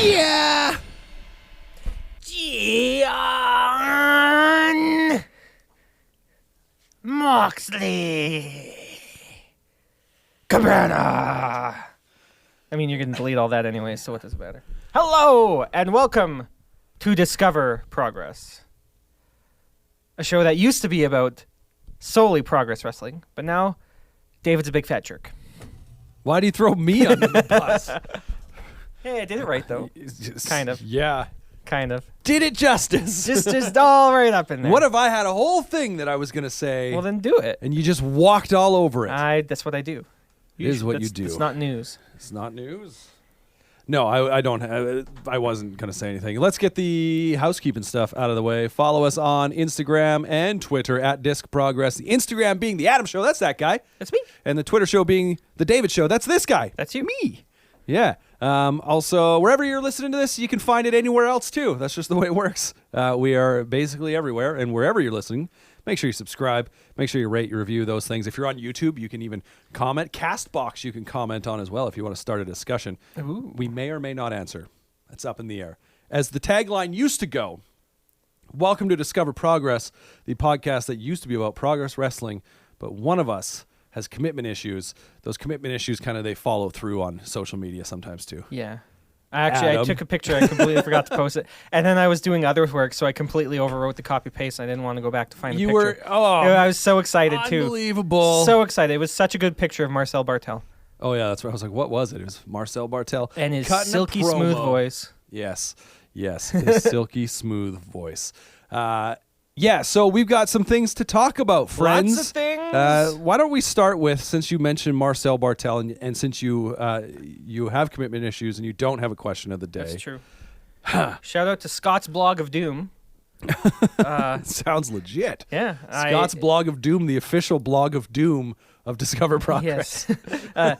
Yeah! Gian Moxley Cabana. I mean, you're going to delete all that anyway, so what does it matter? Hello, and welcome to Discover Progress, a show that used to be about solely Progress Wrestling, but now David's a big fat jerk. Why do you throw me under the bus? Hey, I did it right, though. Kind of. Yeah. Kind of. Did it justice. Just all right up in there. What if I had a whole thing that I was going to say? Well, then do it. And you just walked all over it. That's what I do. It is what you do. It's not news. It's not news. No, I don't have. I wasn't going to say anything. Let's get the housekeeping stuff out of the way. Follow us on Instagram and Twitter at Disc Progress. The Instagram being the Adam Show. That's that guy. That's me. And the Twitter show being the David Show. That's this guy. That's you. Me. Yeah. Also, wherever you're listening to this, you can find it anywhere else too. That's just the way it works. We are basically everywhere, and wherever you're listening, make sure you subscribe. Make sure you rate, you review those things. If you're on YouTube, you can even comment. Castbox, you can comment on as well if you want to start a discussion. Ooh. We may or may not answer. That's up in the air. As the tagline used to go, welcome to Discover Progress, the podcast that used to be about progress wrestling, but one of us has commitment issues. Those commitment issues they follow through on social media sometimes too. Yeah. Actually, Adam. I took a picture. I completely forgot to post it. And then I was doing other work, so I completely overwrote the copy-paste. I didn't want to go back to find the picture. I was so excited, too. Unbelievable. So excited. It was such a good picture of Marcel Bartel. Oh, yeah, that's right. I was like, what was it? It was Marcel Bartel. And his cutting a silky promo. smooth voice. Yes, his silky smooth voice. Yeah, so we've got some things to talk about, friends. Lots of things. Why don't we start with, since you mentioned Marcel Bartel, and since you have commitment issues and you don't have a question of the day. That's true. Shout out to Scott's Blog of Doom. Sounds legit. Yeah. Scott's Blog of Doom, the official blog of Doom of Discover Progress. Yes.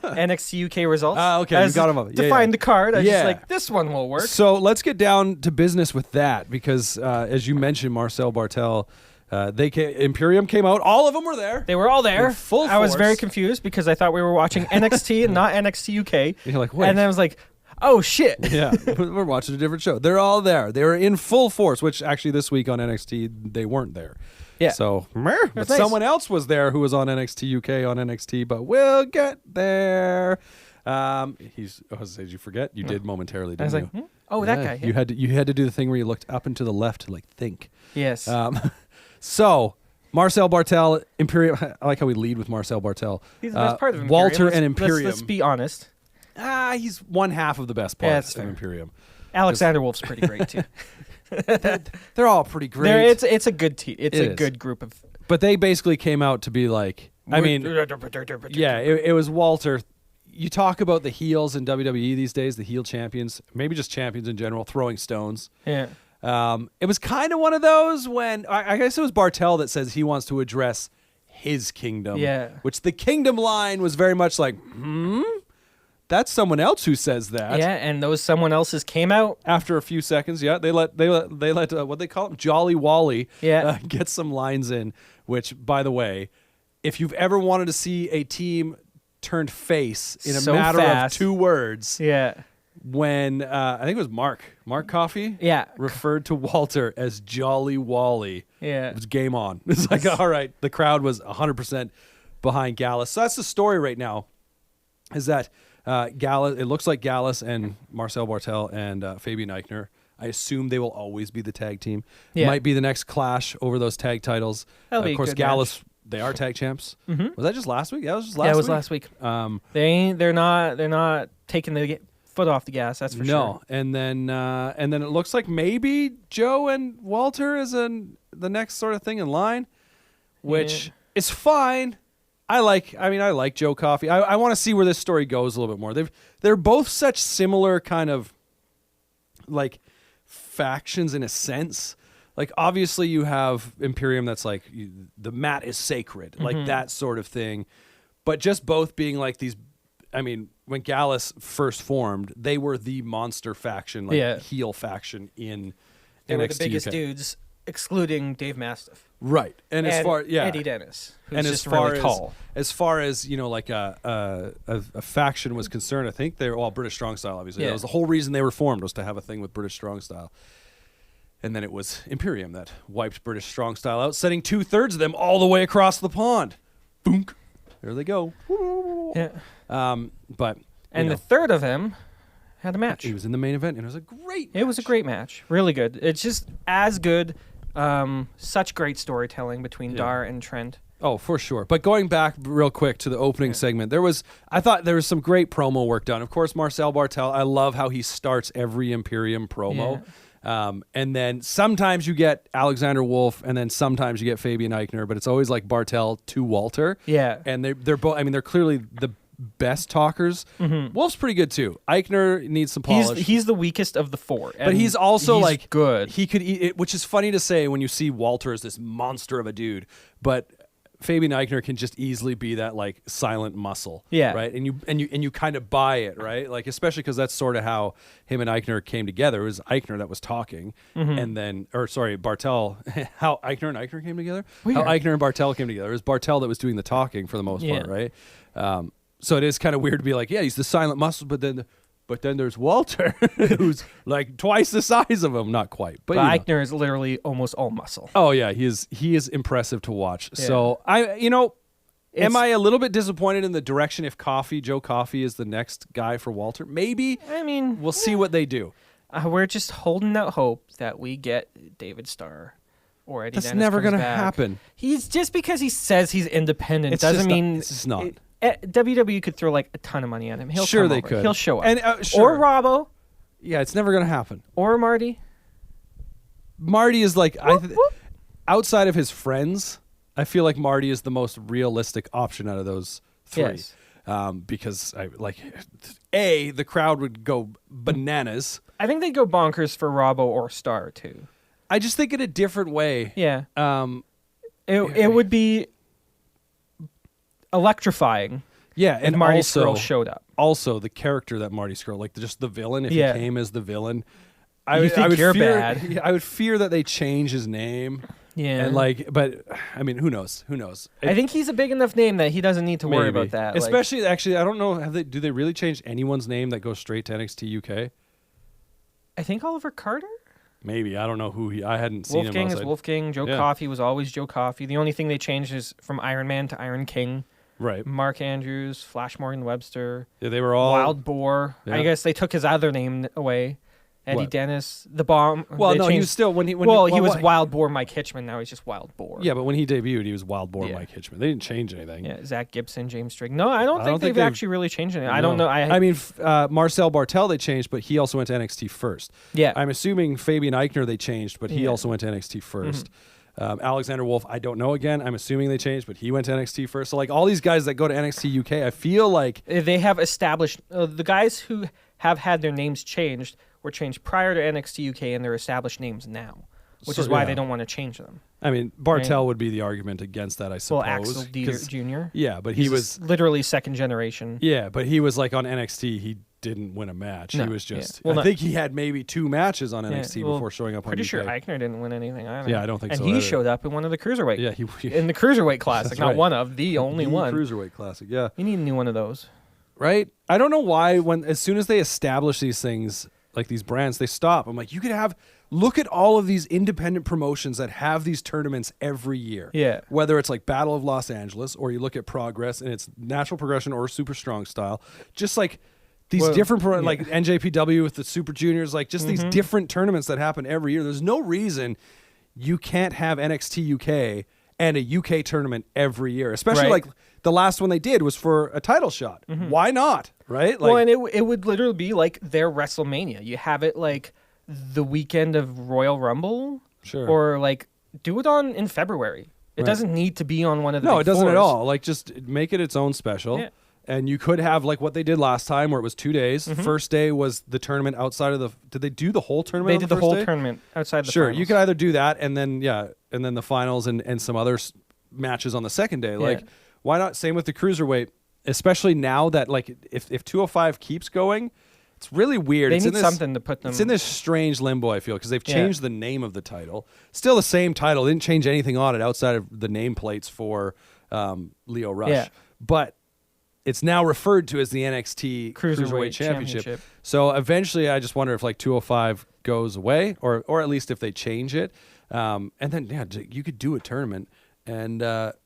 NXT UK results. Okay, you got them up. To find the card, I just this one will work. So let's get down to business with that because, as you mentioned, Marcel Bartel, Imperium came out. All of them were there. They were all there. In full I was force. very confused because I thought we were watching NXT and not NXT UK. You're like, wait. And then I was like, oh, shit. Yeah, we're watching a different show. They're all there. They were in full force, which actually this week on NXT, they weren't there. Yeah. So, but nice. someone else was there who was on NXT UK on NXT, but we'll get there. Did you forget? You did momentarily, didn't I was like, oh, that guy. Yeah. You had to do the thing where you looked up and to the left to think. Yes. So, Marcel Bartel, Imperium. I like how we lead with Marcel Bartel. He's the best part of Imperium. Walter and Imperium. Let's be honest. He's one half of the best part of Imperium. Alexander Wolf's pretty great, too. They're all pretty great. It's a good team. It's a good group of. But they basically came out to be like, it was Walter. You talk about the heels in WWE these days, the heel champions, maybe just champions in general, throwing stones. Yeah. It was kind of one of those when, I guess it was Bartel that says he wants to address his kingdom. Yeah. Which the kingdom line was very much like, that's someone else who says that. Yeah, and those someone else's came out after a few seconds. Yeah, they let what they call him, Jolly Wally, get some lines in. Which, by the way, if you've ever wanted to see a team turned face in a matter of 2 words, when I think it was Mark Coffey, referred to Walter as Jolly Wally, it was game on. It's like, all right, the crowd was 100% behind Gallus. So that's the story right now. Is that Gallus? It looks like Gallus and Marcel Bartel and Fabian Eichner. I assume they will always be the tag team. Yeah. Might be the next clash over those tag titles. That'll be of course, a good Gallus. match. They are tag champs. Mm-hmm. Was that just last week? Yeah, it was just last week. Yeah, it was last week. They're not taking the foot off the gas. That's for sure. No, and then it looks like maybe Joe and Walter is the next sort of thing in line, which is fine. I like Joe Coffey. I want to see where this story goes a little bit more. They're both such similar kind of like factions in a sense. Like obviously you have Imperium that's like the mat is sacred, like that sort of thing. But just both being like these, I mean, when Gallus first formed, they were the monster faction, heel faction in they NXT were the biggest UK. dudes. excluding Dave Mastiff. Right. And as far Eddie Dennis, who's and just really tall. As far as, like a faction was concerned, I think they were British Strong Style, obviously. That was the whole reason they were formed, was to have a thing with British Strong Style. And then it was Imperium that wiped British Strong Style out, sending 2/3 of them all the way across the pond. Boom. There they go. Yeah. But the third of them had a match. He was in the main event, and it was a great match. It was a great match. Really good. It's just as good. Such great storytelling between Dar and Trent. Oh, for sure. But going back real quick to the opening segment, I thought there was some great promo work done. Of course, Marcel Bartel, I love how he starts every Imperium promo. Yeah. And then sometimes you get Alexander Wolf, and then sometimes you get Fabian Eichner, but it's always like Bartel to Walter. Yeah. And they're both, they're clearly the best talkers. Mm-hmm. Wolf's pretty good too. Eichner needs some polish. He's the weakest of the four, but he's also like good. He could eat it, which is funny to say when you see Walter as this monster of a dude, but Fabian Eichner can just easily be that like silent muscle. Yeah. Right. And you kind of buy it, right? Like, especially because that's sort of how him and Eichner came together. It was Eichner that was talking, and then, Bartel. How Eichner and Eichner came together. Weird. How Eichner and Bartel came together. It was Bartel that was doing the talking for the most part, right? So it is kind of weird to be like, yeah, he's the silent muscle, but then there's Walter, who's like twice the size of him. Not quite, but Eichner is literally almost all muscle. Oh yeah, he is impressive to watch. Yeah. So am I a little bit disappointed in the direction if Joe Coffey is the next guy for Walter? Maybe. We'll see what they do. We're just holding out hope that we get David Starr or Eddie Dennis. That's never going to happen. He's just because he says he's independent doesn't mean it's just not. WWE could throw like a ton of money at him. He'll sure come they over. could. He'll show up. And, or Robbo. Yeah, it's never going to happen. Or Marty. Marty is like outside of his friends, I feel like Marty is the most realistic option out of those three. Yes. Because the crowd would go bananas. I think they'd go bonkers for Robbo or Starr too. I just think in a different way. Yeah. It would be electrifying. Yeah, and Marty also Scurll showed up. Also, the character that Marty Scurll, like just the villain, if he came as the villain, I would fear bad. I would fear that they change his name. Yeah, and but who knows? Who knows? I think he's a big enough name that he doesn't need to worry about that. Especially, actually, I don't know. Do they really change anyone's name that goes straight to NXT UK? I think Oliver Carter. Maybe. I don't know who I hadn't seen him. Wolfgang is Wolfgang. Joe Coffey was always Joe Coffey. The only thing they changed is from Iron Man to Iron King. Right. Mark Andrews, Flash Morgan Webster. Yeah, they were all Wild Boar. Yeah. I guess they took his other name away. Eddie Dennis, the Bomb. Well, no, he was still he was Wild Boar Mike Hitchman. Now he's just Wild Boar. Yeah, but when he debuted, he was Wild Boar Mike Hitchman. They didn't change anything. Yeah, Zach Gibson, James Strigg. No, I don't think they've actually really changed anything. No. I don't know. Marcel Bartel they changed, but he also went to NXT first. Yeah, I'm assuming Fabian Eichner they changed, but he also went to NXT first. Mm-hmm. Alexander Wolf, I don't know again. I'm assuming they changed, but he went to NXT first. So all these guys that go to NXT UK, I feel like they have established the guys who have had their names changed were changed prior to NXT UK, and they're established names now, which is why they don't want to change them. Bartel would be the argument against that, I suppose. Well, Axel Dieter Jr. Yeah, but he was literally second generation. Yeah, but he was on NXT. He didn't win a match. No. He was just. Yeah. I think he had maybe 2 matches on NXT before showing up on UK. Pretty sure Eichner didn't win anything either. Yeah, I don't think so. And he showed up in one of the cruiserweight. Yeah, in the cruiserweight classic, not one of the only one. Cruiserweight classic. Yeah, you need a new one of those. Right. I don't know why. As soon as they establish these things, like these brands, they stop. I'm like, you could look at all of these independent promotions that have these tournaments every year. Yeah. Whether it's like Battle of Los Angeles, or you look at Progress and it's Natural Progression or Super Strong Style, just like these different, like NJPW with the Super Juniors, like just these different tournaments that happen every year. There's no reason you can't have NXT UK and a UK tournament every year, especially like the last one they did was for a title shot. Mm-hmm. Why not? Right? And it would literally be like their WrestleMania. You have it like the weekend of Royal Rumble, or like do it in February. It doesn't need to be on one of the. No, it doesn't at all. Like just make it its own special. Yeah. And you could have like what they did last time, where it was 2 days. Mm-hmm. First day was the tournament outside of the. Did they do the whole tournament? They did the whole tournament outside the. Sure, finals. You could either do that, and then the finals and some other matches on the second day. Like, why not? Same with the cruiserweight, especially now that like if 205 keeps going, It's really weird. They it's need something to put them. It's in this strange limbo, I feel, because they've changed the name of the title. Still the same title. They didn't change anything on it outside of the nameplates for Lio Rush. Yeah. But it's now referred to as the NXT Cruiserweight Championship. So eventually, I just wonder if like 205 goes away, or at least if they change it. And then, you could do a tournament and have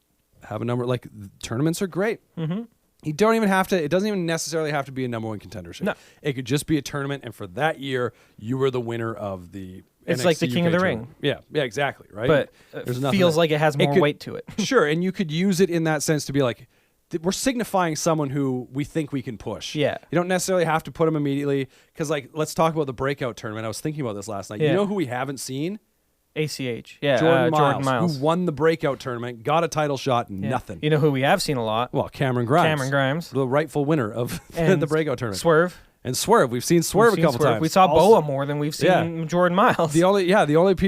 a number. Like, tournaments are great. Mm-hmm. You don't even have to. It doesn't even necessarily have to be a number one contendership. No. It could just be a tournament, and for that year, you were the winner of the. It's NXT like the UK King of the tournament. Ring. Yeah, exactly, right. But it feels like it has more weight to it. Sure, and you could use it in that sense to be like, we're signifying someone who we think we can push. Yeah, you don't necessarily have to put them immediately because, like, let's talk about the breakout tournament. I was thinking about this last night. Yeah. You know who we haven't seen? ACH. Yeah, Jordan Myles, who won the breakout tournament, got a title shot, nothing. You know who we have seen a lot? Well, Cameron Grimes. The rightful winner of the breakout tournament. Swerve. And Swerve. We've seen Swerve a couple times. We saw Boa more than we've seen Jordan Myles. The only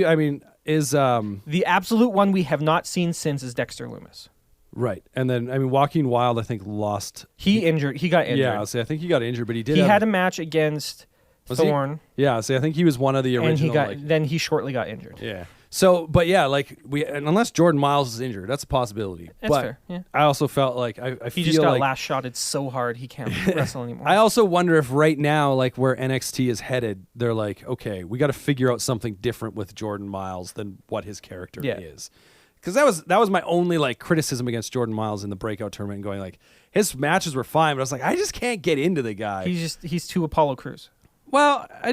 I mean, is... the absolute one we have not seen since is Dexter Lumis. Right. And then, I mean, Joaquin Wilde, I think, lost... He got injured. Yeah, I think he got injured, but he did He had a match against Thorne. Yeah, I think he was one of the original... And then he shortly got injured. Yeah. So, but yeah, like unless Jordan Myles is injured, that's a possibility. That's fair. Yeah. I also felt like I he feel just got like, last shotted so hard he can't wrestle anymore. I also wonder if right now, like where NXT is headed, they're like, okay, we got to figure out something different with Jordan Myles than what his character is. Because that was my only like criticism against Jordan Myles in the breakout tournament, going like his matches were fine, but I was like, I just can't get into the guy. He's too Apollo Crews. Well, I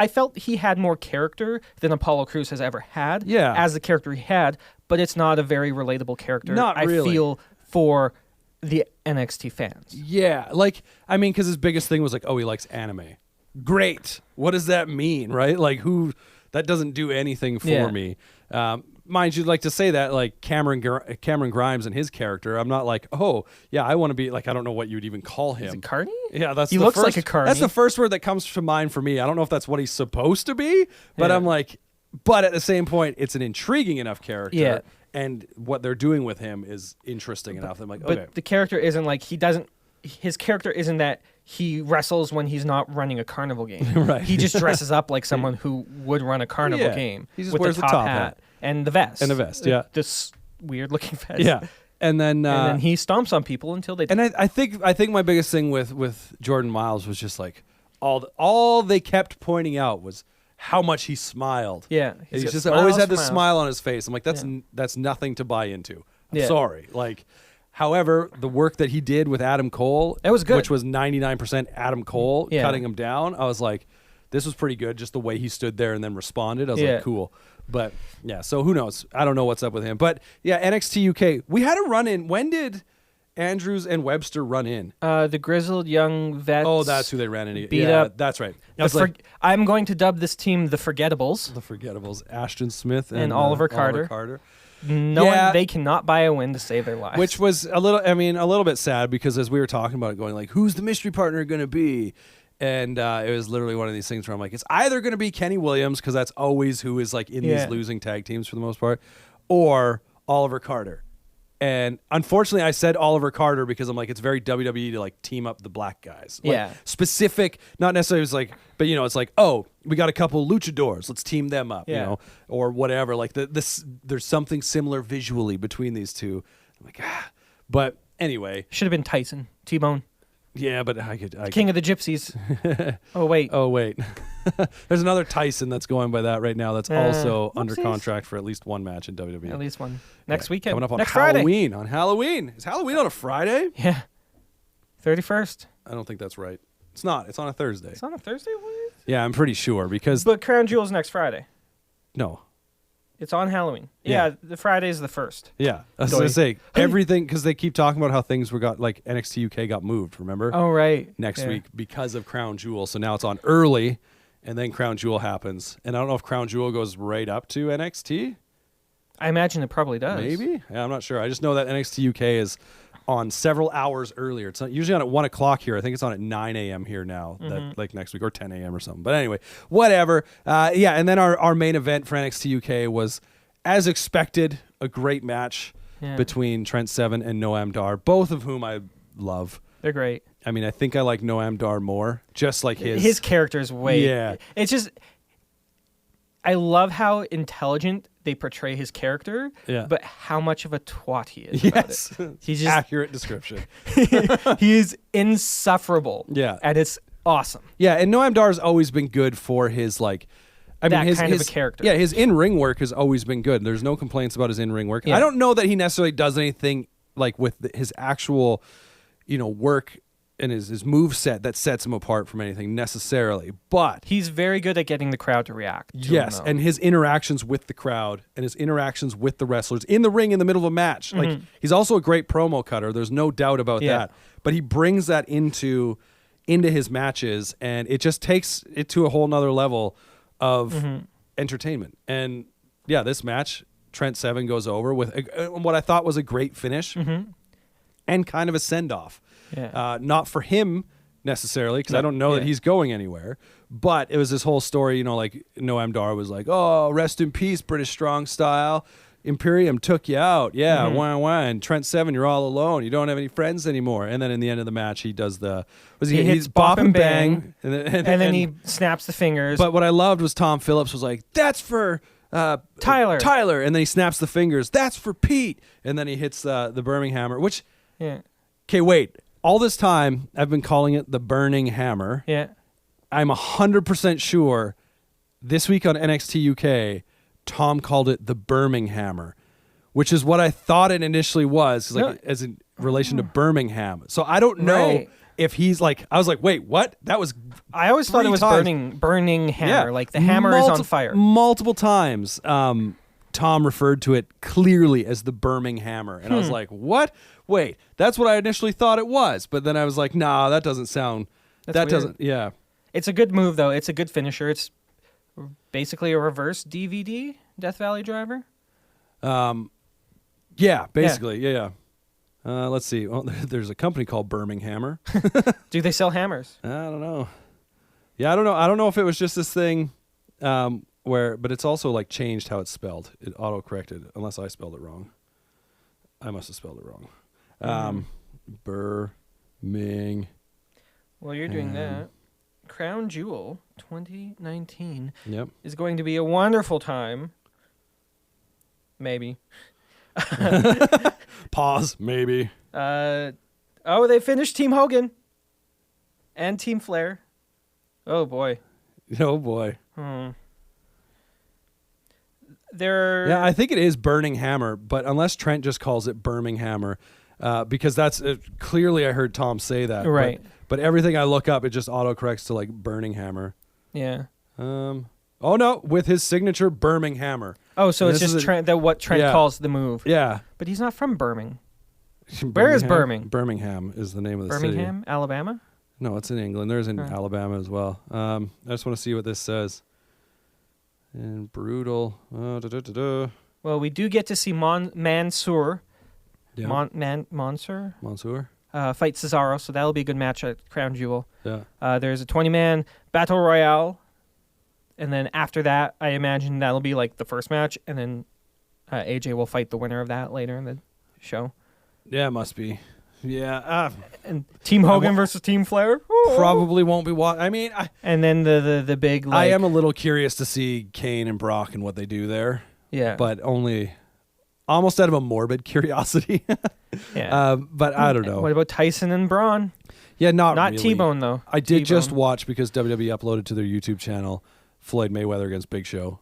felt he had more character than Apollo Crews has ever had. Yeah. As the character he had, but it's not a very relatable character. Not really. I feel for the NXT fans. Yeah, like I mean, because his biggest thing was like, oh, he likes anime. Great. What does that mean, right? Like, that doesn't do anything for me. Mind you, like to say that like Cameron Grimes and his character, I'm not like, oh yeah, I want to be like, I don't know what you would even call him. Is it Carney? Yeah, he looks like a Carney. That's the first word that comes to mind for me. I don't know if that's what he's supposed to be, but I'm like, but at the same point, it's an intriguing enough character. Yeah. And what they're doing with him is interesting enough. I'm like, okay. But the character isn't like his character isn't that he wrestles when he's not running a carnival game. Right. He just dresses up like someone who would run a carnival game. He just with wears the top hat and the vest. This weird looking vest. Yeah. And then he stomps on people until they. And I think my biggest thing with Jordan Myles was just like all they kept pointing out was how much he smiled. Yeah, he's just always had this smile on his face. I'm like, that's nothing to buy into. I'm sorry. Like, however, the work that he did with Adam Cole, it was good, which was 99% Adam Cole cutting him down. I was like, this was pretty good. Just the way he stood there and then responded. I was like, cool. But yeah, so who knows? I don't know what's up with him. But yeah, NXT UK. We had a run in. When did Andrews and Webster run in? The grizzled young vets. Oh, that's who they ran into. Beat up. That's right. I'm going to dub this team the Forgettables. The Forgettables. Ashton Smith and Oliver Carter. They cannot buy a win to save their lives. Which was a little bit sad because as we were talking about it, going like, who's the mystery partner going to be? And it was literally one of these things where I'm like, it's either going to be Kenny Williams, because that's always who is like in these losing tag teams for the most part, or Oliver Carter. And unfortunately, I said Oliver Carter because I'm like, it's very WWE to like team up the black guys. Like, specific, not necessarily it's like, but it's like, oh, we got a couple luchadors, let's team them up, or whatever. Like there's something similar visually between these two. I'm like, but anyway, should have been Tyson, T-Bone. Yeah, but I King of the Gypsies. Oh wait. There's another Tyson that's going by that right now. That's also under contract for at least one match in WWE. At least one next weekend. Coming up on next Halloween. Friday. On Halloween. Is Halloween on a Friday? Yeah. 31st. I don't think that's right. It's not. It's on a Thursday. It's on a Thursday. What? Yeah, I'm pretty sure because. But Crown Jewel's next Friday. No. It's on Halloween. Yeah, the Friday is the 1st. Yeah, I was gonna say everything because they keep talking about how things got like NXT UK got moved. Remember? Oh right. Next week because of Crown Jewel, so now it's on early, and then Crown Jewel happens, and I don't know if Crown Jewel goes right up to NXT. I imagine it probably does. Maybe. Yeah, I'm not sure. I just know that NXT UK is on several hours earlier. It's not usually on at 1 o'clock here. I think it's on at 9 a.m. here now, that like next week, or 10 a.m. or something. But anyway, whatever. And then our main event for NXT UK was, as expected, a great match between Trent Seven and Noam Dar, both of whom I love. They're great. I mean, I think I like Noam Dar more, just like his character is way. Yeah. It's just, I love how intelligent they portray his character, but how much of a twat he is. Yes. About it. He's just accurate description. He's insufferable. Yeah. And it's awesome. Yeah, and Noam Dar has always been good for his like. I mean, his of a character. Yeah, his in-ring work has always been good. There's no complaints about his in-ring work. Yeah. I don't know that he necessarily does anything like with his actual, work and his move set that sets him apart from anything necessarily. But he's very good at getting the crowd to react. Yes, and his interactions with the crowd and his interactions with the wrestlers in the ring in the middle of a match. Mm-hmm. Like he's also a great promo cutter. There's no doubt about that. But he brings that into his matches, and it just takes it to a whole nother level of entertainment. And yeah, this match, Trent Seven goes over with what I thought was a great finish and kind of a send-off. Yeah. Not for him necessarily, because I don't know that he's going anywhere. But it was this whole story, like Noam Dar was like, "Oh, rest in peace, British Strong Style. Imperium took you out. Yeah, wah. And Trent Seven, you're all alone. You don't have any friends anymore." And then in the end of the match, he does he's bop and bang. And then he snaps the fingers. But what I loved was Tom Phillips was like, "That's for Tyler." And then he snaps the fingers. "That's for Pete." And then he hits the Birmingham Hammer, which, okay, wait. All this time, I've been calling it the Burning Hammer. Yeah. I'm 100% sure this week on NXT UK, Tom called it the Birmingham Hammer, which is what I thought it initially was, as in relation to Birmingham. So I don't know if he's like, I was like, wait, what? That was I always thought it was burning hammer, like the hammer is on fire. Multiple times, Tom referred to it clearly as the Birmingham Hammer. And I was like, what? Wait, that's what I initially thought it was. But then I was like, nah, that doesn't sound, yeah. It's a good move, though. It's a good finisher. It's basically a reverse DVD, Death Valley Driver. Yeah, basically, yeah. Let's see. Well, there's a company called Birmingham. Do they sell hammers? I don't know. Yeah, I don't know. I don't know if it was just this thing but it's also like changed how it's spelled. It auto-corrected, unless I spelled it wrong. I must have spelled it wrong. Birmingham. Well, you're doing that. Crown Jewel 2019 is going to be a wonderful time. Maybe. Pause. Maybe. They finished Team Hogan and Team Flair. Oh boy. Oh boy. I think it is Burning Hammer, but unless Trent just calls it Birmingham Hammer, because that's clearly I heard Tom say that. Right. But everything I look up, it just autocorrects to like Burning Hammer. Yeah. Oh no, with his signature Birmingham Hammer. Oh, so it's just Trent what Trent calls the move. Yeah. But he's not from Birmingham. Where is Birmingham? Birmingham is the name of the city. Birmingham, Alabama? No, it's in England. There's in Alabama as well. I just want to see what this says. And brutal. Well, we do get to see Mansoor. Yeah. Mansoor fight Cesaro, so that'll be a good match at Crown Jewel. Yeah. There's a 20-man battle royale, and then after that, I imagine that'll be like the first match, and then AJ will fight the winner of that later in the show. Yeah, it must be. Yeah. And Team Hogan versus Team Flair? Probably won't be and then the big I am a little curious to see Kane and Brock and what they do there. Yeah. But only almost out of a morbid curiosity. Yeah. But I don't know. What about Tyson and Braun? Yeah, not really. T-Bone though. I did just watch, because WWE uploaded to their YouTube channel, Floyd Mayweather against Big Show.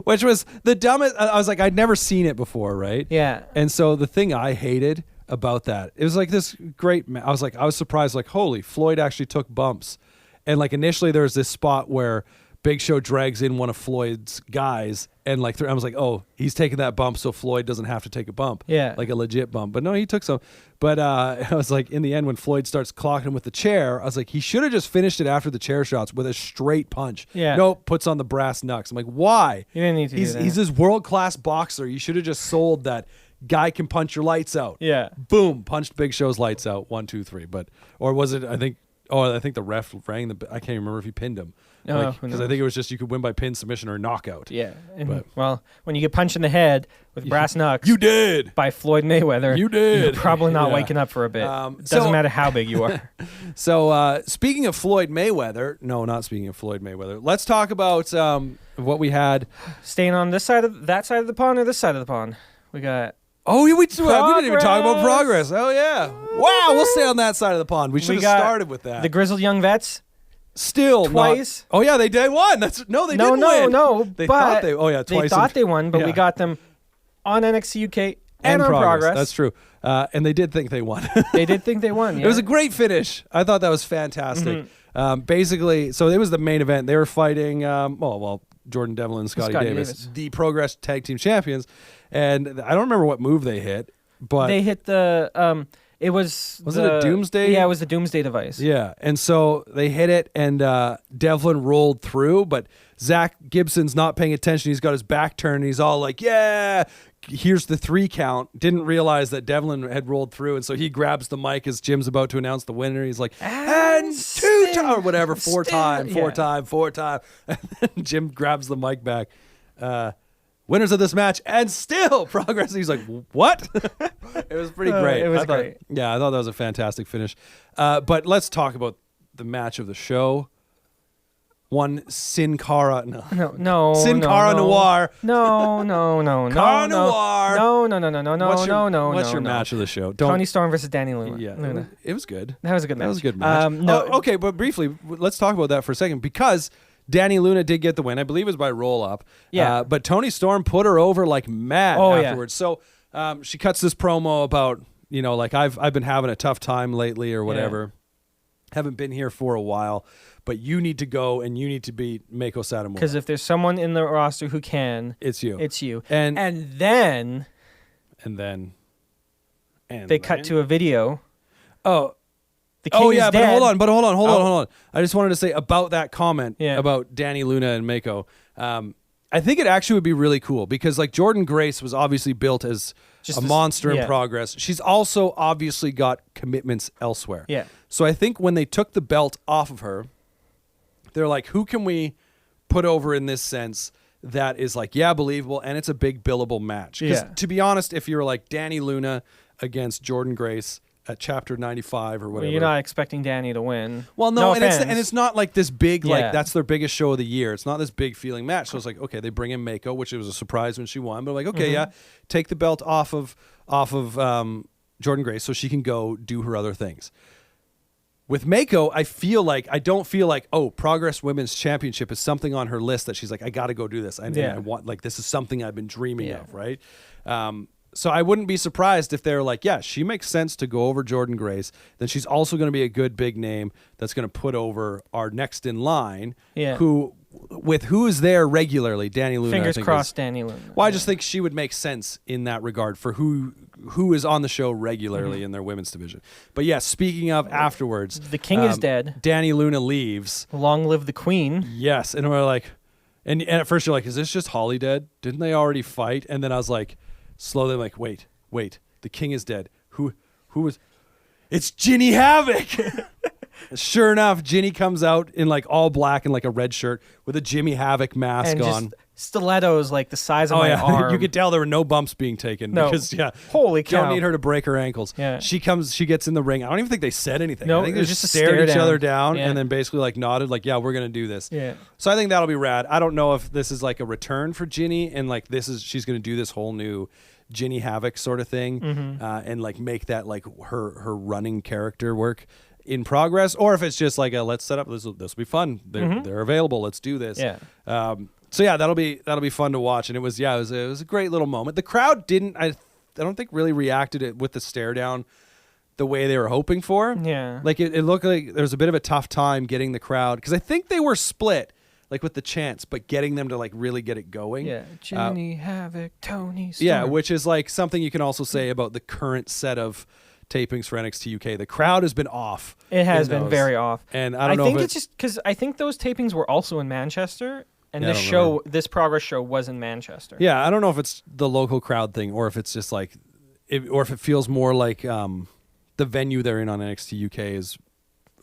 Which was the dumbest. I was like, I'd never seen it before, right? Yeah. And so the thing I hated about that, it was like this great, I was surprised, like, holy, Floyd actually took bumps. And like initially there was this spot where Big Show drags in one of Floyd's guys, and like I was like, oh, he's taking that bump so Floyd doesn't have to take a bump. Yeah. Like a legit bump. But no, he took some. But I was like, in the end, when Floyd starts clocking him with the chair, I was like, he should have just finished it after the chair shots with a straight punch. Yeah. Nope, puts on the brass knucks. I'm like, why? You didn't need to do that. He's this world-class boxer. You should have just sold that guy can punch your lights out. Yeah. Boom, punched Big Show's lights out. 1, 2, 3. Or was it, I think, Oh, I think the ref rang the. I can't remember if he pinned him. Because I think it was just you could win by pin, submission, or knockout. Yeah. Well, when you get punched in the head with brass knucks, you did by Floyd Mayweather. You did. You're probably not waking up for a bit. Doesn't matter how big you are. So speaking of Floyd Mayweather, no, not speaking of Floyd Mayweather. Let's talk about what we had. Staying on that side of the pond or this side of the pond. We got. Oh, we didn't even talk about Progress. Oh yeah. Wow, we'll stay on that side of the pond. We should have started with that. The Grizzled Young Vets. Still twice. Oh yeah, they did one. They didn't win. No. They thought they. Oh yeah, twice. They thought they won, but we got them on NXT UK and on Progress. That's true. And they did think they won. They did think they won. Yeah. It was a great finish. I thought that was fantastic. Basically, so it was the main event. They were fighting. Jordan Devlin and Scotty Davis, the Progress Tag Team Champions, and I don't remember what move they hit, but they hit the. It was it a Doomsday? Yeah, it was the Doomsday device. Yeah, and so they hit it, and Devlin rolled through, but Zach Gibson's not paying attention. He's got his back turned, and he's all like, yeah, here's the 3 count. Didn't realize that Devlin had rolled through, and so he grabs the mic as Jim's about to announce the winner. He's like, and 2 times, or whatever, 4 times. And then Jim grabs the mic back. Winners of this match, and still Progress. He's like, what? It was pretty great. It was great. Yeah, I thought that was a fantastic finish. But let's talk about the match of the show. One Sin Cara. No. Sin Cara Noir. No. Cara Noir. No. What's your match of the show? Tony Storm versus Danny Luna. Yeah, it was good. That was a good match. That was a good match. Okay, but briefly, let's talk about that for a second, because Danny Luna did get the win. I believe it was by roll-up. Yeah. But Tony Storm put her over like mad afterwards. Yeah. So she cuts this promo about, like, I've been having a tough time lately or whatever. Haven't been here for a while, but you need to go and you need to beat Mako Satomura. Because if there's someone in the roster who can, it's you. It's you. And then they cut to a video. Oh. The King is dead. But hold on. I just wanted to say about that comment about Danny Luna and Mako. I think it actually would be really cool because, like, Jordan Grace was obviously built as just a monster in Progress. She's also obviously got commitments elsewhere. Yeah. So I think when they took the belt off of her, they're like, who can we put over in this sense that is like, believable, and it's a big billable match. Because to be honest, if you're like Danny Luna against Jordan Grace at Chapter 95 or whatever. Well, you're not expecting Danny to win. Well, no, and it's not like this big, like, that's their biggest show of the year. It's not this big feeling match. So it's like, okay, they bring in Mako, which it was a surprise when she won, but like, okay, take the belt off of Jordan Grace so she can go do her other things. With Mako, I don't feel like, oh, Progress Women's Championship is something on her list that she's like, I got to go do this. I want, like, this is something I've been dreaming of, right? So I wouldn't be surprised if they're like, she makes sense to go over Jordan Grace. Then she's also going to be a good big name that's going to put over our next in line, who is there regularly, Danny Luna. Fingers crossed, Danny Luna. Well, I just think she would make sense in that regard for who is on the show regularly in their women's division. But speaking of afterwards, the King is dead. Danny Luna leaves. Long live the Queen. Yes, and we're like, and at first you're like, is this just Holly dead? Didn't they already fight? And then I was like, slowly, I'm like, wait, the King is dead. Who was? It's Genie Havoc. Sure enough, Ginny comes out in like all black and like a red shirt with a Jimmy Havoc mask and on. Stilettos like the size of my arm. You could tell there were no bumps being taken because holy cow, don't need her to break her ankles. Yeah. She gets in the ring. I don't even think they said anything. No, I think they just stared at each other down and then basically like nodded like, we're gonna do this. Yeah. So I think that'll be rad. I don't know if this is like a return for Ginny and like she's gonna do this whole new Genie Havoc sort of thing and like make that like her running character work in Progress, or if it's just like let's set up this will be fun. They're available. Let's do this. Yeah. So that'll be fun to watch. And it was a great little moment. The crowd didn't I don't think really reacted it with the stare down the way they were hoping for. Yeah. Like it looked like there was a bit of a tough time getting the crowd because I think they were split like with the chants, but getting them to like really get it going. Yeah. Genie Havoc, Tony Storm. Yeah, which is like something you can also say about the current set of tapings for NXT UK. The crowd has been off. It has been very off. And I don't know think it's just because I think those tapings were also in Manchester, and this Progress show was in Manchester. Yeah, I don't know if it's the local crowd thing or if it's just like, or if it feels more like the venue they're in on NXT UK is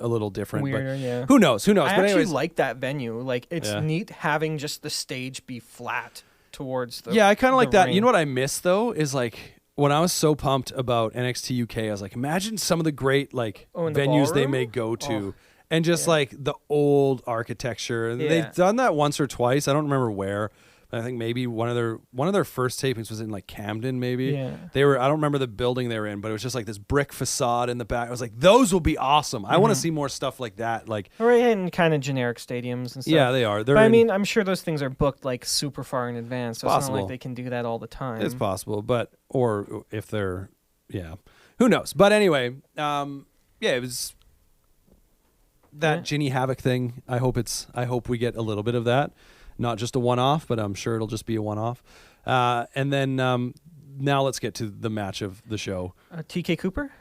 a little different. Weirder, but yeah. Who knows? I but actually anyways, like that venue. Like, it's neat having just the stage be flat towards the I kind of like that. ring. You know what I miss though is like when I was so pumped about NXT UK, I was like, imagine some of the great like venues they may go to. And just like the old architecture. Yeah. They've done that once or twice. I don't remember where. But I think maybe one of their first tapings was in like Camden, maybe. Yeah. I don't remember the building they were in, but it was just like this brick facade in the back. I was like, those will be awesome. I want to see more stuff like that. Like, right, and kind of generic stadiums and stuff. Yeah, they are. But I mean, I'm sure those things are booked like super far in advance. So it's not like they can do that all the time. It's possible, or if they're, who knows? But anyway, it was that Genie Havoc thing. I hope we get a little bit of that, not just a one-off, but I'm sure it'll just be a one-off. And then now let's get to the match of the show. TK Cooper.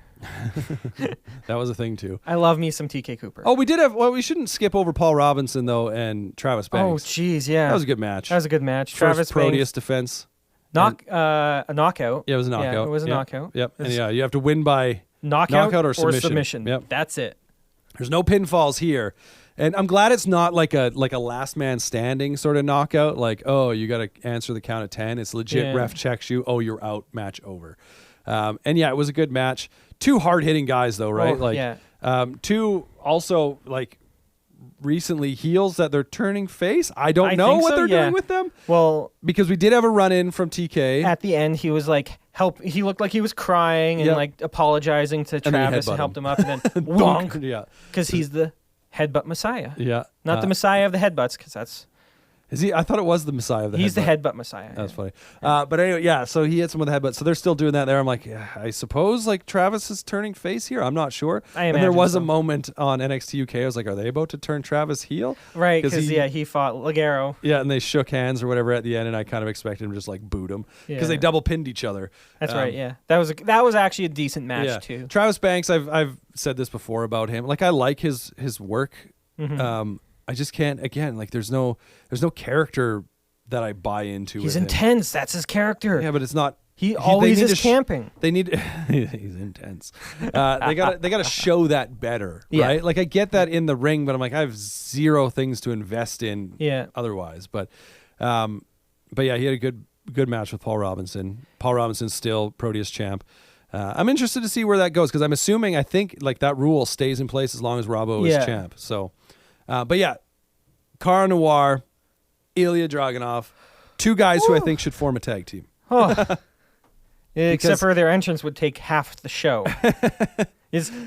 That was a thing too. I love me some TK Cooper. Oh, we did have. Well, we shouldn't skip over Paul Robinson though and Travis Banks. Oh, jeez, yeah, that was a good match. Travis First Proteus Banks defense. A knockout. Yeah, it was a knockout. Yeah, it was a knockout. Yep. And you have to win by knockout or submission. Yep. That's it. There's no pinfalls here. And I'm glad it's not like a last man standing sort of knockout. Like, oh, you got to answer the count of 10. It's legit. Ref checks you. Oh, you're out. Match over. And it was a good match. Two hard hitting guys though, right? Two also like recently heels that they're turning face. I don't know what they're doing with them. Well, because we did have a run in from TK at the end. He was like he looked like he was crying and like apologizing to Travis and helped him up, and then wonk. Yeah, because he's the headbutt messiah. Yeah, not the messiah of the headbutts, because that's. Is he? I thought it was the Messiah of the He's headbutt. the headbutt Messiah. That's funny. But anyway, so he hits him with a headbutt. So they're still doing that there. I'm like, I suppose like Travis is turning face here. I'm not sure. And there was a moment on NXT UK. I was like, are they about to turn Travis heel? Right, because he fought Ligero. Yeah, and they shook hands or whatever at the end, and I kind of expected him to just like boot him because they double pinned each other. That's right. Yeah, that was actually a decent match too. Travis Banks, I've said this before about him. Like I like his work. Mm-hmm. I just can't. Again, like there's no character that I buy into. He's intense. That's his character. Yeah, but it's not. He always is camping. They need. He's intense. They gotta show that better, right? Like I get that in the ring, but I'm like I have zero things to invest in. Otherwise, but he had a good match with Paul Robinson. Paul Robinson's still Proteus champ. I'm interested to see where that goes because I think like that rule stays in place as long as Robbo is champ. So, Cara Noir, Ilya Dragunov, two guys who I think should form a tag team. Except for their entrance would take half the show.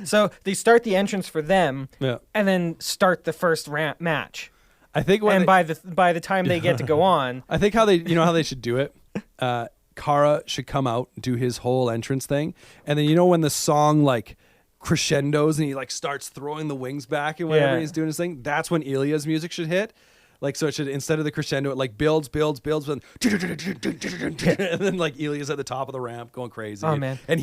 So they start the entrance for them, and then start the first match. I think, by the time they get to go on, I think how they should do it. Cara should come out and do his whole entrance thing, and then when the song like crescendos and he like starts throwing the wings back and whatever he's doing his thing, that's when Ilya's music should hit. Like so, it should instead of the crescendo, it like builds, and then like Ilya's at the top of the ramp going crazy. Oh man! And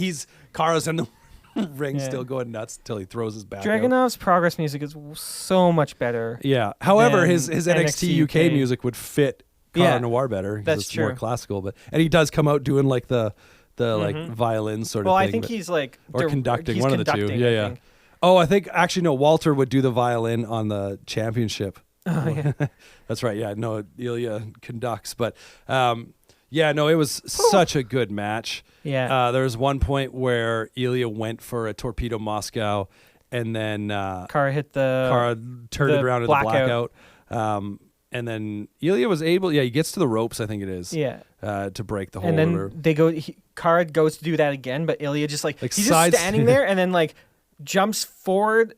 Cara's in the ring still going nuts until he throws his back. Dragunov's Progress music is so much better. Yeah. However, his NXT UK music would fit Cara Noir better. That's it's true. More classical, and he does come out doing like the like violin sort of thing. Well, I think he's like conducting, one of the two. Yeah. Oh, I think actually no. Walter would do the violin on the championship. Oh yeah, that's right. Yeah, no, Ilya conducts, but it was such a good match. Yeah, there was one point where Ilya went for a torpedo Moscow, and then Cara turned it around to the blackout. And then Ilya was able. Yeah, he gets to the ropes. I think it is. Yeah. To break the hold. And then Cara goes to do that again, but Ilya just he's just standing there and then like jumps forward,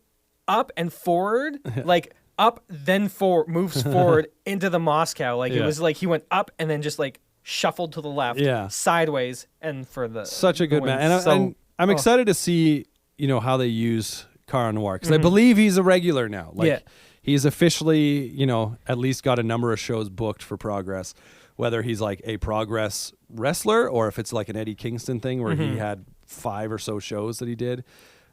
up and forward, like up then forward, moves forward into the Moscow. Like it was like he went up and then just like shuffled to the left, sideways, and for the such a good match. And I'm excited to see how they use Cara Noir because I believe he's a regular now. He's officially, at least got a number of shows booked for Progress, whether he's like a Progress wrestler or if it's like an Eddie Kingston thing where he had 5 or so shows that he did.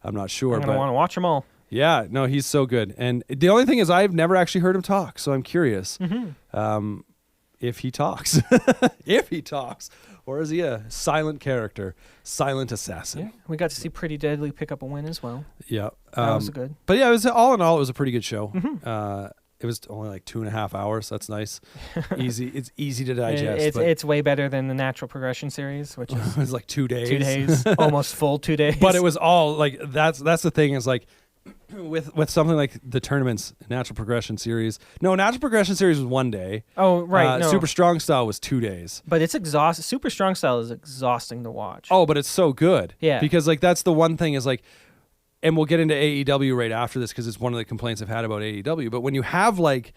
I'm not sure. I'm going to want to watch them all. Yeah, no, he's so good. And the only thing is I've never actually heard him talk, so I'm curious if he talks. If he talks. Or is he a silent character, silent assassin? Yeah, we got to see Pretty Deadly pick up a win as well. Yeah, that was good. But yeah, it was all in all, it was a pretty good show. It was only like 2.5 hours. That's nice. Easy. It's easy to digest. It's way better than the Natural Progression series, which is it was like 2 days. 2 days, almost full 2 days. But it was all like that's the thing is like with something like the tournaments, Natural Progression series. No, Natural Progression series was 1 day. Oh right, no. Super Strong Style was 2 days. But it's exhausting. Super Strong Style is exhausting to watch. Oh, but it's so good. Yeah. Because like that's the one thing is like. And we'll get into AEW right after this because it's one of the complaints I've had about AEW. But when you have like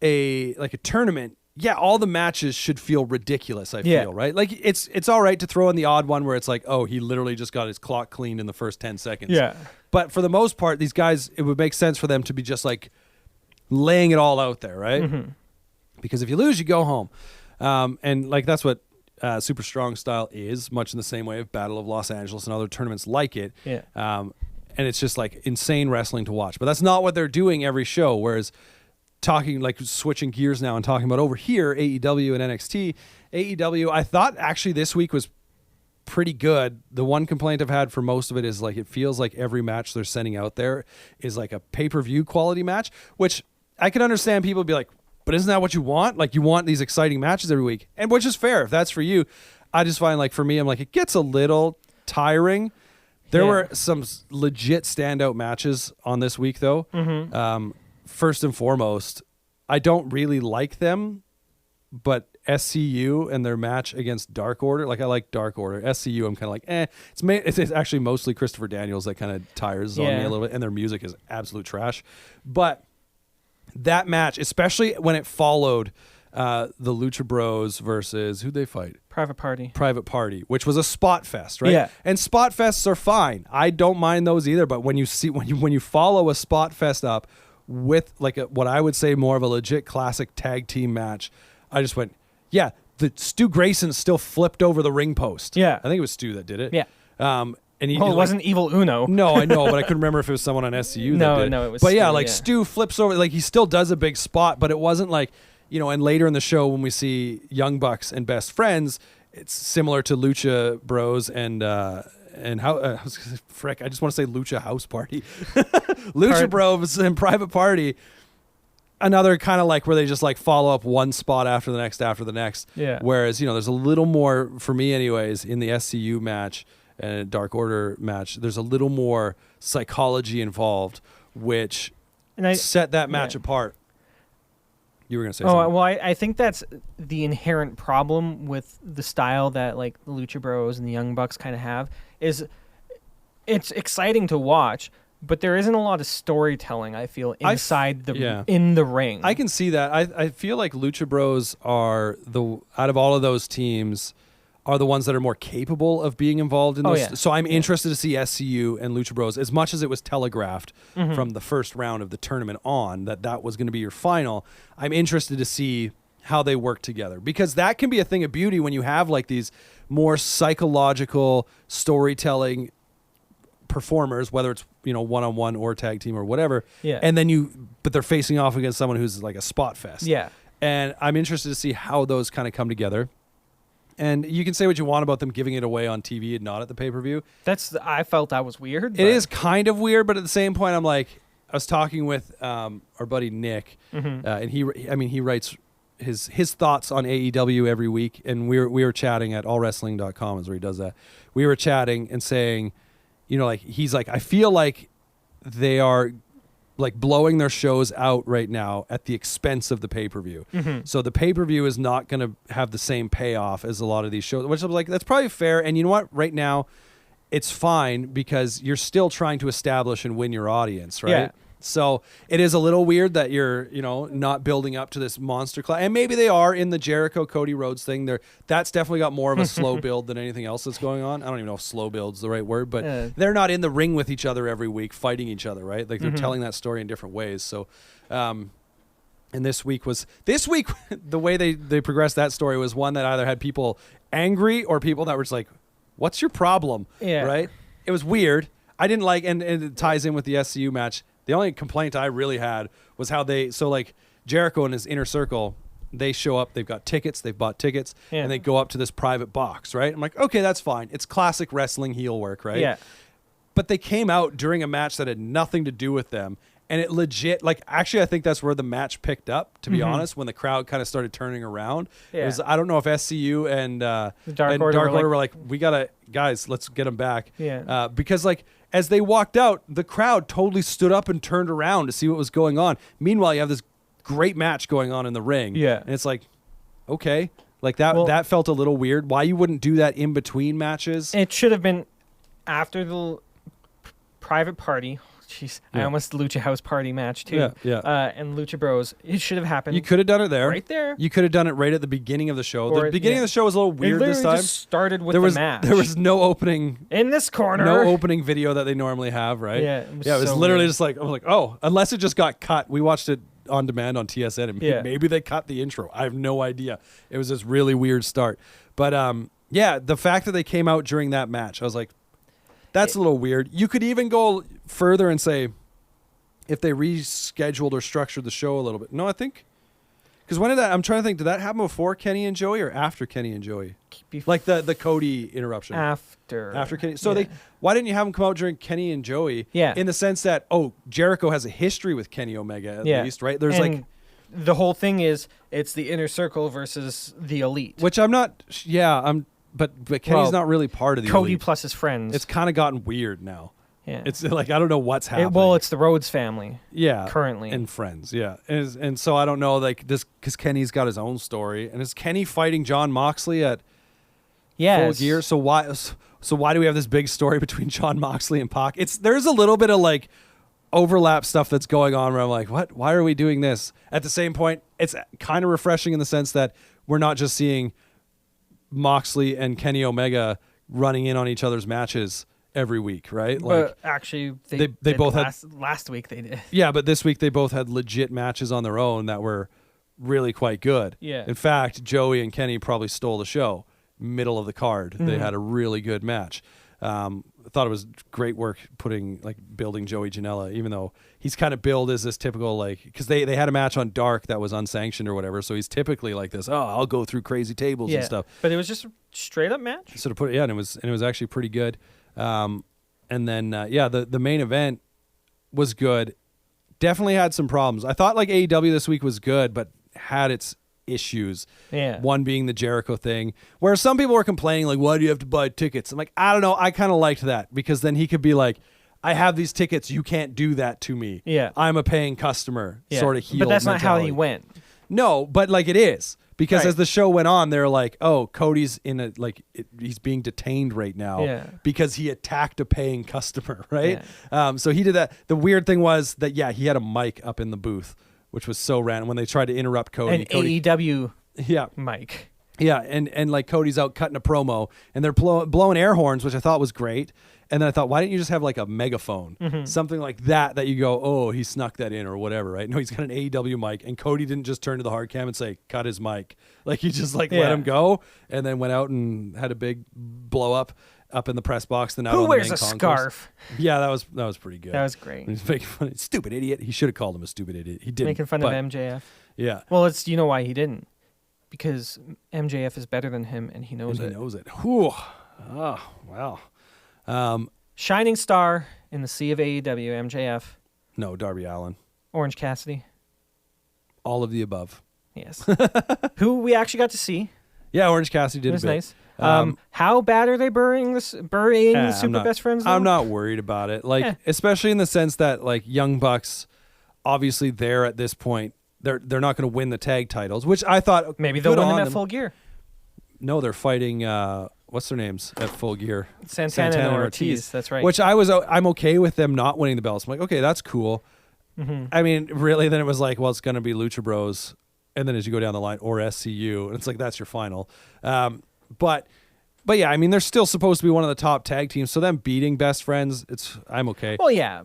a tournament, yeah, all the matches should feel ridiculous. I feel right. Like it's all right to throw in the odd one where it's like, oh, he literally just got his clock cleaned in the first 10 seconds. Yeah. But for the most part, these guys, it would make sense for them to be just like laying it all out there, right? Mm-hmm. Because if you lose, you go home, and like that's what. Super Strong Style is much in the same way of Battle of Los Angeles and other tournaments like it. Yeah. And it's just like insane wrestling to watch. But that's not what they're doing every show. Whereas talking like switching gears now and talking about over here, AEW and NXT. AEW, I thought actually this week was pretty good. The one complaint I've had for most of it is like it feels like every match they're sending out there is like a pay-per-view quality match, which I can understand people be like, but isn't that what you want? Like you want these exciting matches every week, and which is fair if that's for you. I just find like for me, I'm like it gets a little tiring. There were some legit standout matches on this week though. Mm-hmm. First and foremost, I don't really like them, but SCU and their match against Dark Order, like I like Dark Order. SCU, I'm kind of like, It's actually mostly Christopher Daniels that kind of tires on me a little bit, and their music is absolute trash. But that match, especially when it followed the Lucha Bros versus who'd they fight? Private Party, which was a spot fest, right? Yeah. And spot fests are fine. I don't mind those either. But when you follow a spot fest up with like what I would say more of a legit classic tag team match, I just went, yeah. The Stu Grayson still flipped over the ring post. Yeah, I think it was Stu that did it. Yeah. And he, it wasn't Evil Uno. No, I know, but I couldn't remember if it was someone on SCU that did. No, it was But Stu, yeah, like Stu flips over, like he still does a big spot, but it wasn't like, and later in the show when we see Young Bucks and Best Friends, it's similar to Lucha Bros and how frick, I just want to say Lucha House Party. Lucha Bros and Private Party. Another kind of like where they just like follow up one spot after the next. Yeah. Whereas, there's a little more, for me anyways, in the SCU match and Dark Order match, there's a little more psychology involved, which set that match apart. You were going to say something. Well, I think that's the inherent problem with the style that like the Lucha Bros and the Young Bucks kind of have is it's exciting to watch, but there isn't a lot of storytelling, I feel, inside in the ring. I can see that. I feel like Lucha Bros are out of all of those teams are the ones that are more capable of being involved in those. Yeah. So I'm interested to see SCU and Lucha Bros, as much as it was telegraphed from the first round of the tournament on that was going to be your final. I'm interested to see how they work together, because that can be a thing of beauty when you have like these more psychological storytelling performers, whether it's one-on-one or tag team or whatever. Yeah. And then but they're facing off against someone who's like a spot fest. Yeah. And I'm interested to see how those kind of come together. And you can say what you want about them giving it away on TV and not at the pay-per-view. I felt that was weird. It is kind of weird, but at the same point, I'm like, I was talking with our buddy Nick, and he writes his thoughts on AEW every week, and we were chatting at allwrestling.com is where he does that. We were chatting and saying, he's like, I feel like they are like blowing their shows out right now at the expense of the pay-per-view. So the pay-per-view is not going to have the same payoff as a lot of these shows, which I'm like, that's probably fair. And you know what? Right now, it's fine because you're still trying to establish and win your audience, right? Yeah. So it is a little weird that you're, not building up to this monster class. And maybe they are in the Jericho Cody Rhodes thing. That's definitely got more of a slow build than anything else that's going on. I don't even know if slow build's the right word, but they're not in the ring with each other every week fighting each other, right? Like they're telling that story in different ways. So, and this week the way they progressed that story was one that either had people angry or people that were just like, what's your problem? Yeah. Right? It was weird. I didn't like, and it ties in with the SCU match. The only complaint I really had was how Jericho and his inner circle they show up, they've got tickets, they've bought tickets, and they go up to this private box, right? I'm like, okay, that's fine. It's classic wrestling heel work, right? Yeah. But they came out during a match that had nothing to do with them. And it legit, like, actually, I think that's where the match picked up, to be honest, when the crowd kind of started turning around. Yeah. It was, I don't know if SCU and Dark Order were like, we got to, guys, let's get them back. Yeah. Because, like, as they walked out, the crowd totally stood up and turned around to see what was going on. Meanwhile, you have this great match going on in the ring. Yeah. And it's like, okay. Like, that felt a little weird. Why you wouldn't do that in between matches? It should have been after the private party. Jeez, I almost Lucha House Party match too. And Lucha Bros. It should have happened. You could have done it there. Right there. You could have done it right at the beginning of the show. The beginning of the show was a little weird this time. Just started with the match. There was no opening in this corner. No opening video that they normally have, right? Yeah. It was literally just like, I'm like, oh, unless it just got cut. We watched it on demand on TSN, and maybe they cut the intro. I have no idea. It was this really weird start. But the fact that they came out during that match, I was like, that's a little weird. You could even go further and say, if they rescheduled or structured the show a little bit. No, I think, because when did that? I'm trying to think. Did that happen before Kenny and Joey or after Kenny and Joey? Like the Cody interruption. After Kenny. So why didn't you have them come out during Kenny and Joey? Yeah. In the sense that Jericho has a history with Kenny Omega at least, right? There's and the whole thing is it's the inner circle versus the elite. Which I'm not. Yeah, but Kenny's not really part of the Cody elite. Plus his friends. It's kind of gotten weird now. Yeah. It's like, I don't know what's happening. It's the Rhodes family. Yeah. Currently. And friends, yeah. And so I don't know, like, this, because Kenny's got his own story. And is Kenny fighting Jon Moxley at Full Gear? So why do we have this big story between Jon Moxley and Pac? There's a little bit of, like, overlap stuff that's going on where I'm like, what? Why are we doing this? At the same point, it's kind of refreshing in the sense that we're not just seeing Moxley and Kenny Omega running in on each other's matches every week, right? But actually, they both had last week. They did. Yeah, but this week they both had legit matches on their own that were really quite good. Yeah. In fact, Joey and Kenny probably stole the show. Middle of the card, they had a really good match. I thought it was great work building Joey Janela, even though he's kind of billed as this typical, because they had a match on Dark that was unsanctioned or whatever, so he's typically like this. Oh, I'll go through crazy tables and stuff. But it was just a straight up match. Sort of and it was actually pretty good. And then the main event was good. Definitely had some problems. I thought AEW this week was good, but had its issues. Yeah. One being the Jericho thing, where some people were complaining, why do you have to buy tickets? I'm like, I don't know. I kind of liked that because then he could be like, I have these tickets. You can't do that to me. Yeah. I'm a paying customer sort of heel. But that's mentality. not how he went. No, but it is. Because as the show went on, they're like, oh, Cody's he's being detained right now because he attacked a paying customer, right? Yeah. So he did that. The weird thing was that, he had a mic up in the booth, which was so random when they tried to interrupt Cody. An AEW mic. Yeah, and Cody's out cutting a promo, and they're blowing air horns, which I thought was great. And then I thought, why didn't you just have a megaphone? Something like that you go, oh, he snuck that in or whatever, right? No, he's got an AEW mic, and Cody didn't just turn to the hard cam and say, cut his mic. He just let him go, and then went out and had a big blow up in the press box. Then out Who on wears the main a concourse. scarf? Yeah, that was pretty good. That was great. He's making fun. Stupid idiot. He should have called him a stupid idiot. He didn't. Making fun of MJF. Yeah. Well, you know why he didn't? Because MJF is better than him, and he knows it. He knows it. Whew. Oh, wow. Shining star in the sea of AEW, MJF. No, Darby Allin. Orange Cassidy. All of the above. Yes. Who we actually got to see. Yeah, Orange Cassidy did it was a bit. Nice. How bad are they burying the Super Best Friends? Though? I'm not worried about it. Especially in the sense that Young Bucks, obviously they're at this point, they're not going to win the tag titles, which I thought maybe they'll win them at Full Gear. No, they're fighting. What's their names at Full Gear? Santana and Ortiz. That's right. Which I'm okay with them not winning the belts. I'm like, okay, that's cool. Mm-hmm. I mean, really, then it was like, well, it's going to be Lucha Bros, and then as you go down the line, or SCU, and it's like that's your final. But yeah, I mean, they're still supposed to be one of the top tag teams. So them beating Best Friends, I'm okay. Well, yeah,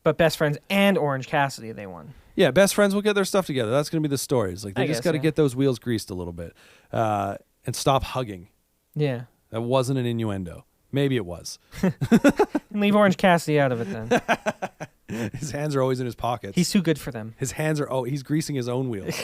but Best Friends and Orange Cassidy, they won. Yeah, Best Friends will get their stuff together. That's going to be the story. It's they just got to get those wheels greased a little bit and stop hugging. Yeah. That wasn't an innuendo. Maybe it was. And leave Orange Cassidy out of it then. His hands are always in his pockets. He's too good for them. His hands are he's greasing his own wheels.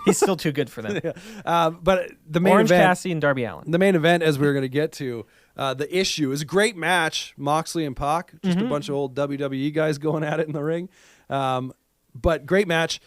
He's still too good for them. But the main Orange event, Cassidy and Darby Allin. the main event, as we were going to get to, the issue is a great match. Moxley and Pac, just a bunch of old WWE guys going at it in the ring. But great match.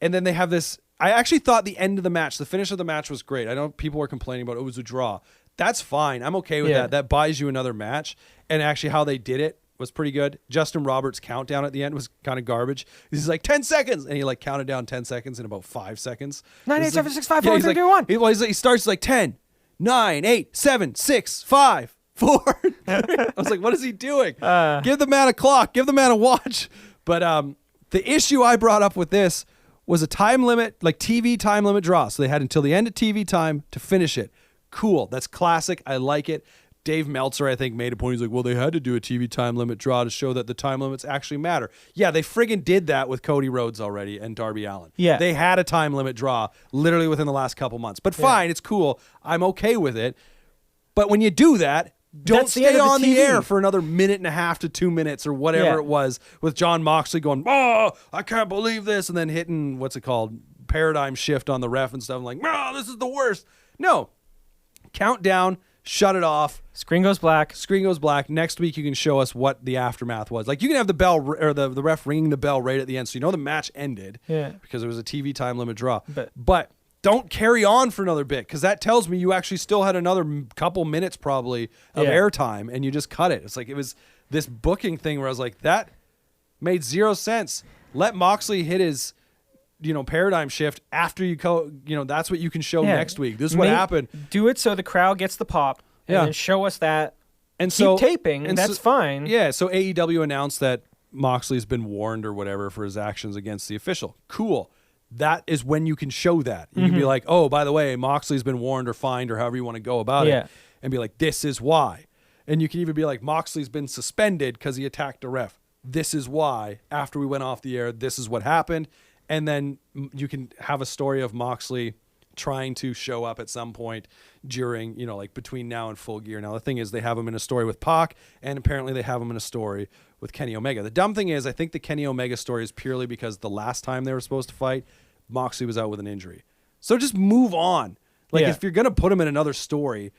And then they have this. I actually thought the end of the match, the finish of the match was great. I know people were complaining about it was a draw. That's fine. I'm okay with that. That buys you another match. And actually how they did it was pretty good. Justin Roberts' countdown at the end was kind of garbage. He's like 10 seconds, and he like counted down 10 seconds in about 5 seconds. 9, 8, 7, 6, 5, 4, 3, 2, 1. He starts like 10, 9, 8, 7, 6, 5, 4. I was like, what is he doing? Give the man a clock. Give the man a watch. But the issue I brought up with this was a time limit, like TV time limit draw. So they had until the end of TV time to finish it. Cool. That's classic. I like it. Dave Meltzer, I think, made a point. He's like, well, they had to do a TV time limit draw to show that the time limits actually matter. Yeah, they friggin' did that with Cody Rhodes already and Darby Allin. Yeah. They had a time limit draw literally within the last couple months. But fine, it's cool. I'm okay with it. But when you do that, don't stay on the air for another minute and a half to 2 minutes or whatever it was with John Moxley going, oh, I can't believe this, and then hitting, what's it called, paradigm shift on the ref and stuff. I'm like, oh, this is the worst. No. Count down. Shut it off. Screen goes black. Screen goes black. Next week, you can show us what the aftermath was. Like, you can have the bell or the ref ringing the bell right at the end, so you know the match ended. Yeah. Because it was a TV time limit draw. But don't carry on for another bit, because that tells me you actually still had another couple minutes probably of airtime, and you just cut it. It's like it was this booking thing where I was like, that made zero sense. Let Moxley hit his paradigm shift after you go, that's what you can show next week. This is what happened. Do it so the crowd gets the pop and then show us that. And keep taping, and that's fine. Yeah, so AEW announced that Moxley's been warned or whatever for his actions against the official. Cool. That is when you can show that. You can be like, oh, by the way, Moxley's been warned or fined or however you want to go about it. And be like, this is why. And you can even be like, Moxley's been suspended because he attacked a ref. This is why. After we went off the air, this is what happened. And then you can have a story of Moxley trying to show up at some point during, like between now and Full Gear. Now, the thing is, they have him in a story with Pac, and apparently they have him in a story with Kenny Omega. The dumb thing is, I think the Kenny Omega story is purely because the last time they were supposed to fight, Moxley was out with an injury. So just move on. Like, if you're going to put him in another story,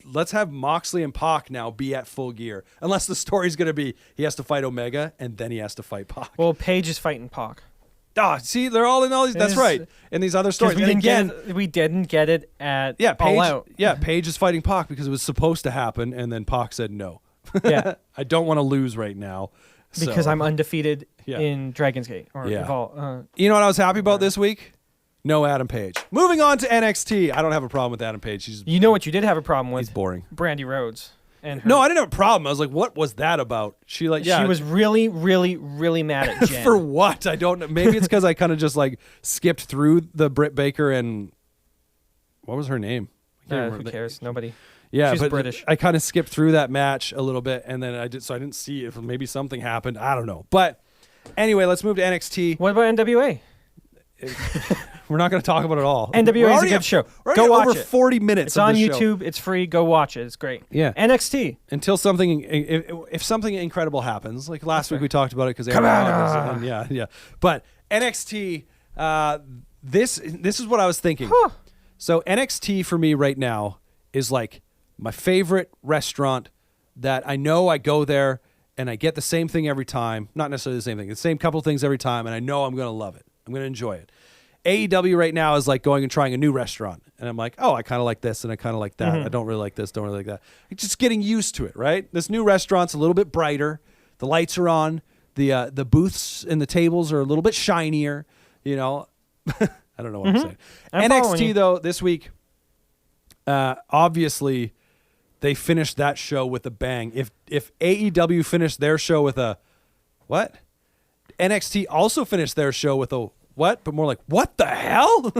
let's have Moxley and Pac now be at Full Gear. Unless the story's going to be he has to fight Omega, and then he has to fight Pac. Well, Paige is fighting Pac. See, they're all in all these. That's right. In these other stories, we didn't get it at Paige, All Out. Yeah, Paige is fighting Pac because it was supposed to happen, and then Pac said no. Yeah, I don't want to lose right now because I'm undefeated in Dragon's Gate or Evolve. You know what I was happy about this week? No Adam Page. Moving on to NXT. I don't have a problem with Adam Page. You know what you did have a problem with? He's boring. Brandy Rhodes. And no, I didn't have a problem. I was like, what was that about? She was really, really, really mad at Jen. For what? I don't know. Maybe it's because I kind of just like skipped through the Britt Baker and what was her name? Who cares? Nobody. Yeah, she's but British. I kind of skipped through that match a little bit, and then I didn't see if maybe something happened. I don't know. But anyway, let's move to NXT. What about NWA? We're not going to talk about it all. NWA is a good show. Go watch it. 40 minutes. It's on YouTube. It's free. Go watch it. It's great. Yeah. NXT. Until something, if something incredible happens, like last week we talked about it because yeah. But NXT, this is what I was thinking. Huh. So NXT for me right now is like my favorite restaurant that I know I go there and I get the same thing every time. Not necessarily the same thing. The same couple things every time, and I know I'm going to love it. I'm going to enjoy it. AEW right now is like going and trying a new restaurant. And I'm like, oh, I kind of like this and I kind of like that. I don't really like this, don't really like that. Just getting used to it, right? This new restaurant's a little bit brighter. The lights are on. The booths and the tables are a little bit shinier. I don't know what I'm saying. NXT, though, this week, obviously, they finished that show with a bang. If AEW finished their show with a what? NXT also finished their show with a what? But more like, what the hell?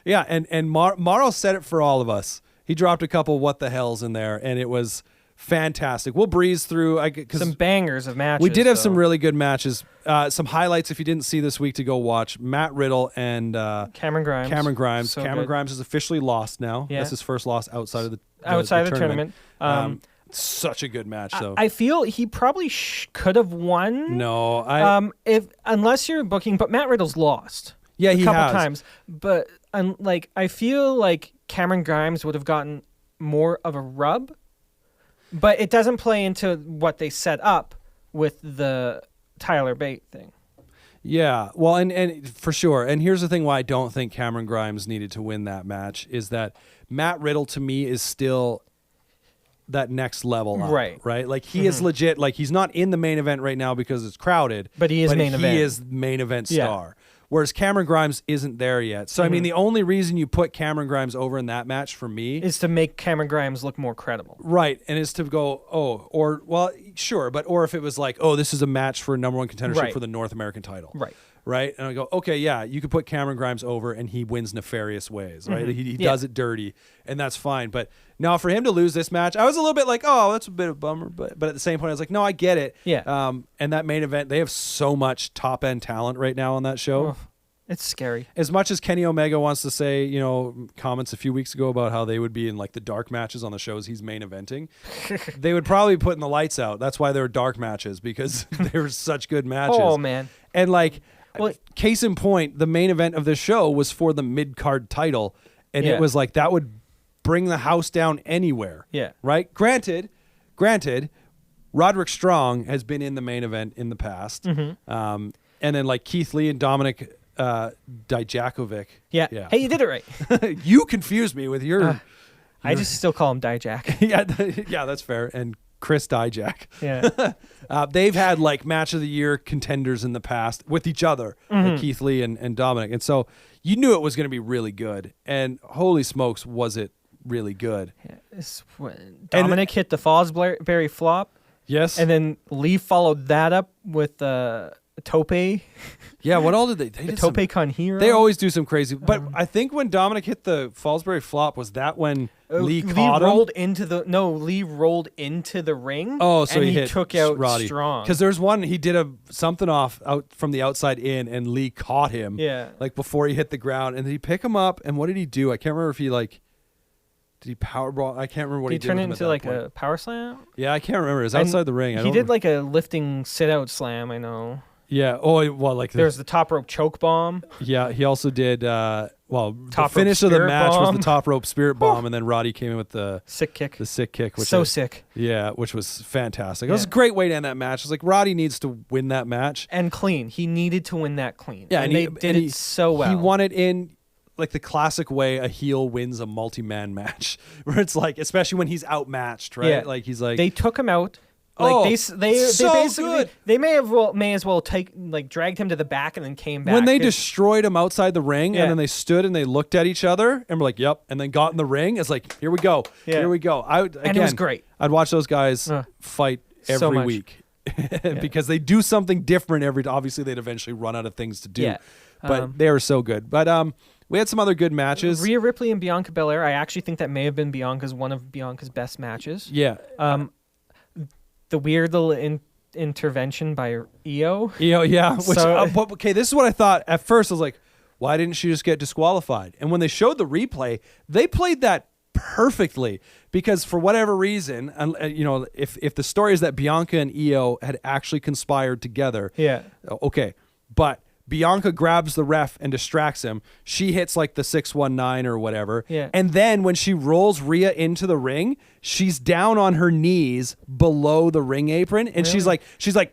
Yeah, and Morrow said it for all of us. He dropped a couple what the hells in there, and it was fantastic. We'll breeze through. Some bangers of matches. We did have some really good matches. Some highlights, if you didn't see this week, to go watch. Matt Riddle and Cameron Grimes. So Cameron Grimes is officially lost now. Yeah. That's his first loss outside of the tournament. Such a good match, though. I feel he probably could have won. No, unless you're booking, but Matt Riddle's lost. Yeah, a couple has. times. But I feel like Cameron Grimes would have gotten more of a rub, but it doesn't play into what they set up with the Tyler Bate thing. Yeah, well, and for sure. And here's the thing why I don't think Cameron Grimes needed to win that match is that Matt Riddle, to me, is still that next level up, right? Like, he is legit. Like, he's not in the main event right now because it's crowded. But he is main event. He is main event star. Whereas Cameron Grimes isn't there yet. So, I mean, the only reason you put Cameron Grimes over in that match for me is to make Cameron Grimes look more credible. Right. And is to go, or if it was like, this is a match for number one contendership for the North American title. Right. And I go, okay, yeah, you could put Cameron Grimes over and he wins nefarious ways, right? He does it dirty, and that's fine. But now for him to lose this match, I was a little bit like, that's a bit of a bummer. But at the same point, I was like, no, I get it. Yeah. And that main event, they have so much top-end talent right now on that show. Oh, it's scary. As much as Kenny Omega wants to say, comments a few weeks ago about how they would be in like the dark matches on the shows he's main eventing, they would probably be putting the lights out. That's why they were dark matches, because they were such good matches. Oh, man. And case in point, the main event of this show was for the mid-card title, and it was like that would bring the house down anywhere. Yeah. Right? Granted, Roderick Strong has been in the main event in the past. And then like Keith Lee and Dominic Dijakovic. Yeah. Hey, you did it right. You confused me with your... I just still call him Dijak. yeah, that's fair. And Chris Dijak. Yeah. They've had like match of the year contenders in the past with each other, like Keith Lee and Dominic. And so you knew it was going to be really good. And holy smokes, was it really good. Yeah, Dominic hit the Fosbury flop. Yes. And then Lee followed that up with Tope. Yeah, what all did they did Tope Con Hero. They always do some crazy. But I think when Dominic hit the Fosbury flop, was that when Lee caught him? Lee rolled into the ring. Oh, so and he took out Roddy. Strong. Because there's one, he did something out from the outside in, and Lee caught him. Yeah. Like before he hit the ground, and did he pick him up? And what did he do? I can't remember if he did he powerball? I can't remember what he did. Did he turn it into like a power slam? Yeah, I can't remember. It was outside the ring. He did like a lifting sit out slam. I know. Yeah. Oh, well, like there's the top rope choke bomb. Yeah, he also did. The finish of the match bomb. was the top rope spirit bomb, and then Roddy came in with the sick kick. The sick kick, which sick. Yeah, which was fantastic. It was a great way to end that match. It's like Roddy needs to win that match and clean. He needed to win that clean. Yeah, and they did it so well. He won it in like the classic way a heel wins a multi-man match, where it's like, especially when he's outmatched, right? Yeah. Like he's like they took him out. Like they so basically good. They may as well dragged him to the back and then came back. When they destroyed him outside the ring, and then they stood and they looked at each other and were like, "Yep," and then got in the ring. It's like, here we go, here we go. And it was great. I'd watch those guys fight every week because they do something different every. Obviously, they'd eventually run out of things to do, but they were so good. But we had some other good matches. Rhea Ripley and Bianca Belair. I actually think that may have been one of Bianca's best matches. Yeah. The weird little intervention by Io. Yeah. Which, okay, this is what I thought. At first, I was like, why didn't she just get disqualified? And when they showed the replay, they played that perfectly because for whatever reason, if the story is that Bianca and Io had actually conspired together, okay, but Bianca grabs the ref and distracts him. She hits like the 619 or whatever. Yeah. And then when she rolls Rhea into the ring, she's down on her knees below the ring apron. And she's like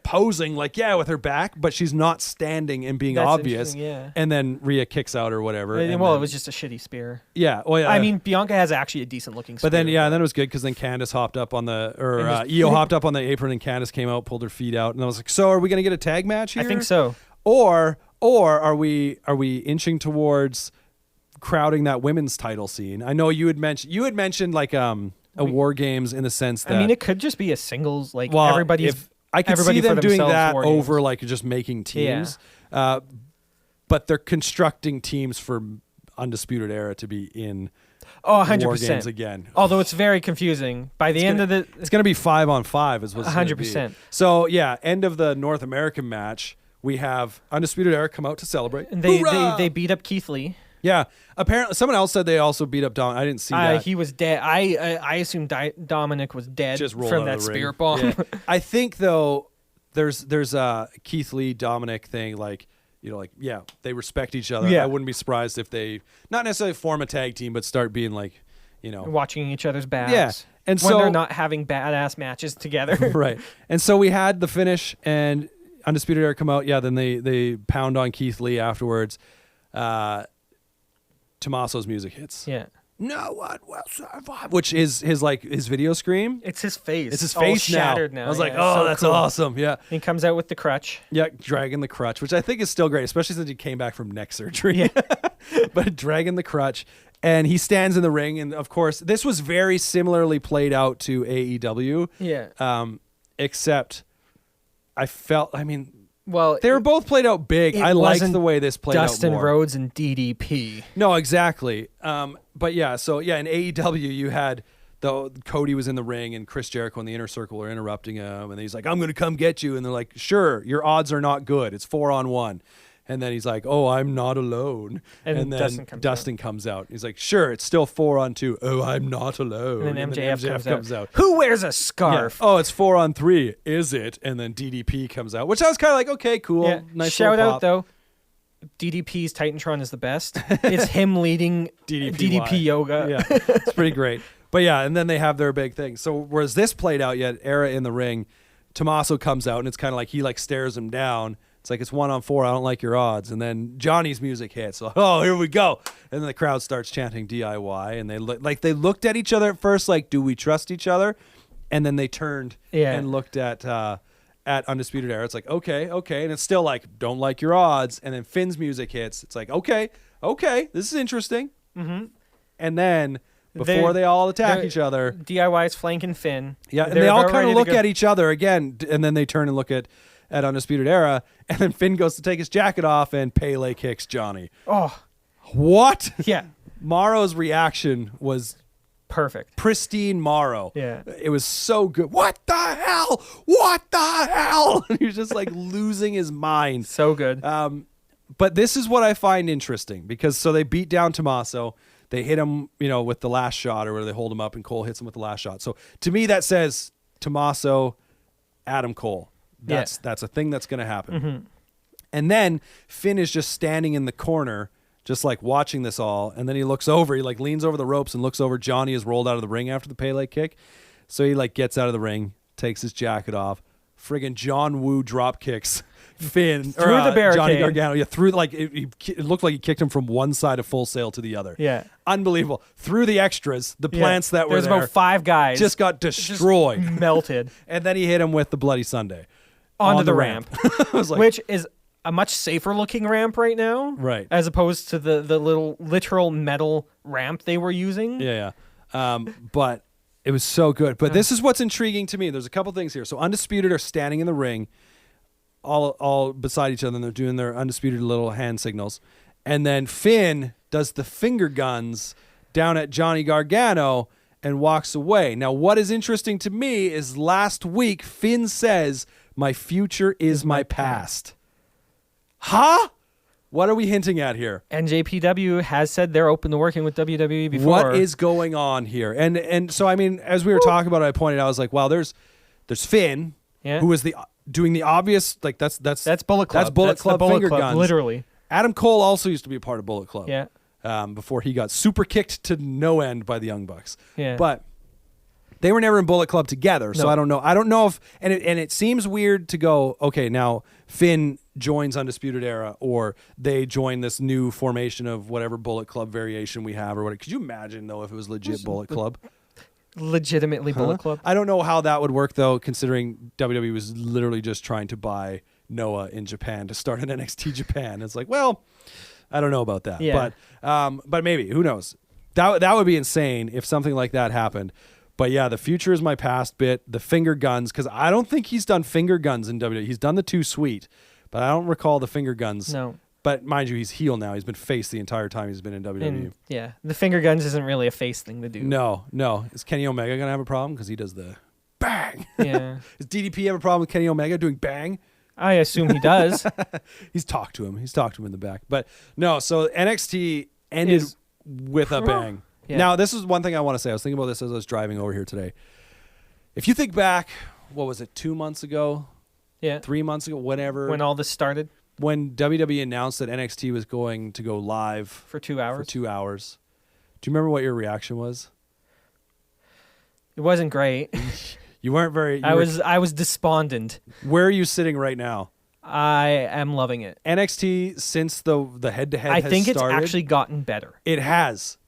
posing with her back, but she's not standing and being obvious. Yeah. And then Rhea kicks out or whatever. It was just a shitty spear. Yeah. Well, yeah. I mean, Bianca has actually a decent looking spear. But then, then it was good because then Candice hopped up on Io hopped up on the apron and Candice came out, pulled her feet out. And I was like, so are we going to get a tag match here? I think so. Or are we inching towards crowding that women's title scene? I know you had mentioned like a War Games in the sense that it could just be a singles everybody. If I could see them doing that over like just making teams, but they're constructing teams for Undisputed Era to be in 100% War Games again. Although it's very confusing by the end of the. It's going to be 5-on-5 is what's 100%. So end of the North American match. We have Undisputed Era come out to celebrate. And they beat up Keith Lee. Yeah. Apparently, someone else said they also beat up Dominic. I didn't see that. He was dead. I assumed Dominic was dead from that spirit bomb. Yeah. I think though, there's a Keith Lee Dominic thing, like, they respect each other. Yeah. I wouldn't be surprised if they not necessarily form a tag team, but start being like, watching each other's backs. Yeah. And when so they're not having badass matches together. Right. And so we had the finish, and Undisputed Era come out. Yeah. Then they pound on Keith Lee afterwards. Tommaso's music hits. Yeah. No one will survive, which is his video scream. It's his face. It's his face shattered now. I was like, oh, so that's cool. Awesome. Yeah. He comes out with the crutch. Yeah, dragging the crutch, which I think is still great, especially since he came back from neck surgery. Yeah. But dragging the crutch, and he stands in the ring, and of course, this was very similarly played out to AEW. Yeah. Except I felt, well, they were both played out big. I liked the way this played Dustin out more. Rhodes and DDP. No, exactly. But yeah, so yeah, in AEW you had Cody was in the ring and Chris Jericho and the Inner Circle are interrupting him, and he's like, "I'm going to come get you," and they're like, "Sure, your odds are not good. It's 4-on-1." And then he's like, "Oh, I'm not alone." And then Dustin comes out. He's like, "Sure, it's still 4-on-2. Oh, I'm not alone." And then MJF comes out. Who wears a scarf? Yeah. Oh, it's 4-on-3. Is it? And then DDP comes out, which I was kind of like, okay, cool. Yeah. Nice shout little out pop. though. DDP's Titantron is the best. It's him leading DDP yoga. Yeah, it's pretty great. But yeah, and then they have their big thing. So whereas this played out yet, Era in the ring, Tommaso comes out and it's kind of like he stares him down. It's like, it's 1-on-4. I don't like your odds. And then Johnny's music hits. So, oh, here we go. And then the crowd starts chanting DIY. And they looked at each other at first, like, do we trust each other? And then they turned and looked at Undisputed Era. It's like, okay. And it's still like, don't like your odds. And then Finn's music hits. It's like, okay, this is interesting. Mm-hmm. And then before they all attack each other, DIY's flanking Finn. Yeah, and they all kind of look at each other again. And then they turn and look at Undisputed Era, and then Finn goes to take his jacket off, and Pele kicks Johnny. Oh. What? Yeah. Morrow's reaction was perfect. Pristine Morrow. Yeah. It was so good. What the hell? What the hell? He was just like losing his mind. So good. But this is what I find interesting, because so they beat down Tommaso. They hit him, with the last shot, or where they hold him up and Cole hits him with the last shot. So to me, that says Tommaso, Adam Cole. That's a thing that's going to happen. Mm-hmm. And then Finn is just standing in the corner, just like watching this all. And then he looks over, he leans over the ropes and looks over. Johnny is rolled out of the ring after the Pele kick. So he gets out of the ring, takes his jacket off. Friggin' John Woo drop kicks Finn through the barricade. Johnny Gargano. Yeah, through it looked like he kicked him from one side of Full Sail to the other. Yeah, unbelievable. Through the extras, the plants that were there. There's about 5 guys just got destroyed, just melted. And then he hit him with the Bloody Sunday onto the ramp, which is a much safer looking ramp right now, right? As opposed to the little literal metal ramp they were using. Yeah. But it was so good. But this is what's intriguing to me. There's a couple things here. So Undisputed are standing in the ring, all beside each other, and they're doing their Undisputed little hand signals. And then Finn does the finger guns down at Johnny Gargano and walks away. Now, what is interesting to me is last week, Finn says, "My future is my past." Huh? What are we hinting at here? NJPW has said they're open to working with WWE before. What is going on here? And so, as we were talking about it, I pointed out, I was like, wow, there's Finn, who is doing the obvious, that's Bullet Club. That's Bullet Club finger guns. Literally. Adam Cole also used to be a part of Bullet Club. Yeah. Before he got super kicked to no end by the Young Bucks. Yeah. But they were never in Bullet Club together, so I don't know. I don't know if and it seems weird to go, okay, now Finn joins Undisputed Era, or they join this new formation of whatever Bullet Club variation we have, or what. Could you imagine though if it was legit Bullet Club? Legitimately Bullet Club. I don't know how that would work though, considering WWE was literally just trying to buy Noah in Japan to start an NXT Japan. It's like, well, I don't know about that. Yeah. But maybe, who knows? That would be insane if something like that happened. But yeah, the future is my past bit, the finger guns, because I don't think he's done finger guns in WWE. He's done the Too Sweet, but I don't recall the finger guns. No. But mind you, he's heel now. He's been face the entire time he's been in WWE. And, the finger guns isn't really a face thing to do. No. Is Kenny Omega going to have a problem? Because he does the bang. Yeah. Does DDP have a problem with Kenny Omega doing bang? I assume he does. He's talked to him in the back. But no, so NXT ended with a bang. Yeah. Now, this is one thing I want to say. I was thinking about this as I was driving over here today. If you think back, what was it, 2 months ago? Yeah. 3 months ago, whenever. When all this started? When WWE announced that NXT was going to go live. For 2 hours? For 2 hours. Do you remember what your reaction was? It wasn't great. You weren't very... I was despondent. Where are you sitting right now? I am loving it. NXT, since the head-to-head has started... I think it's actually gotten better. It has.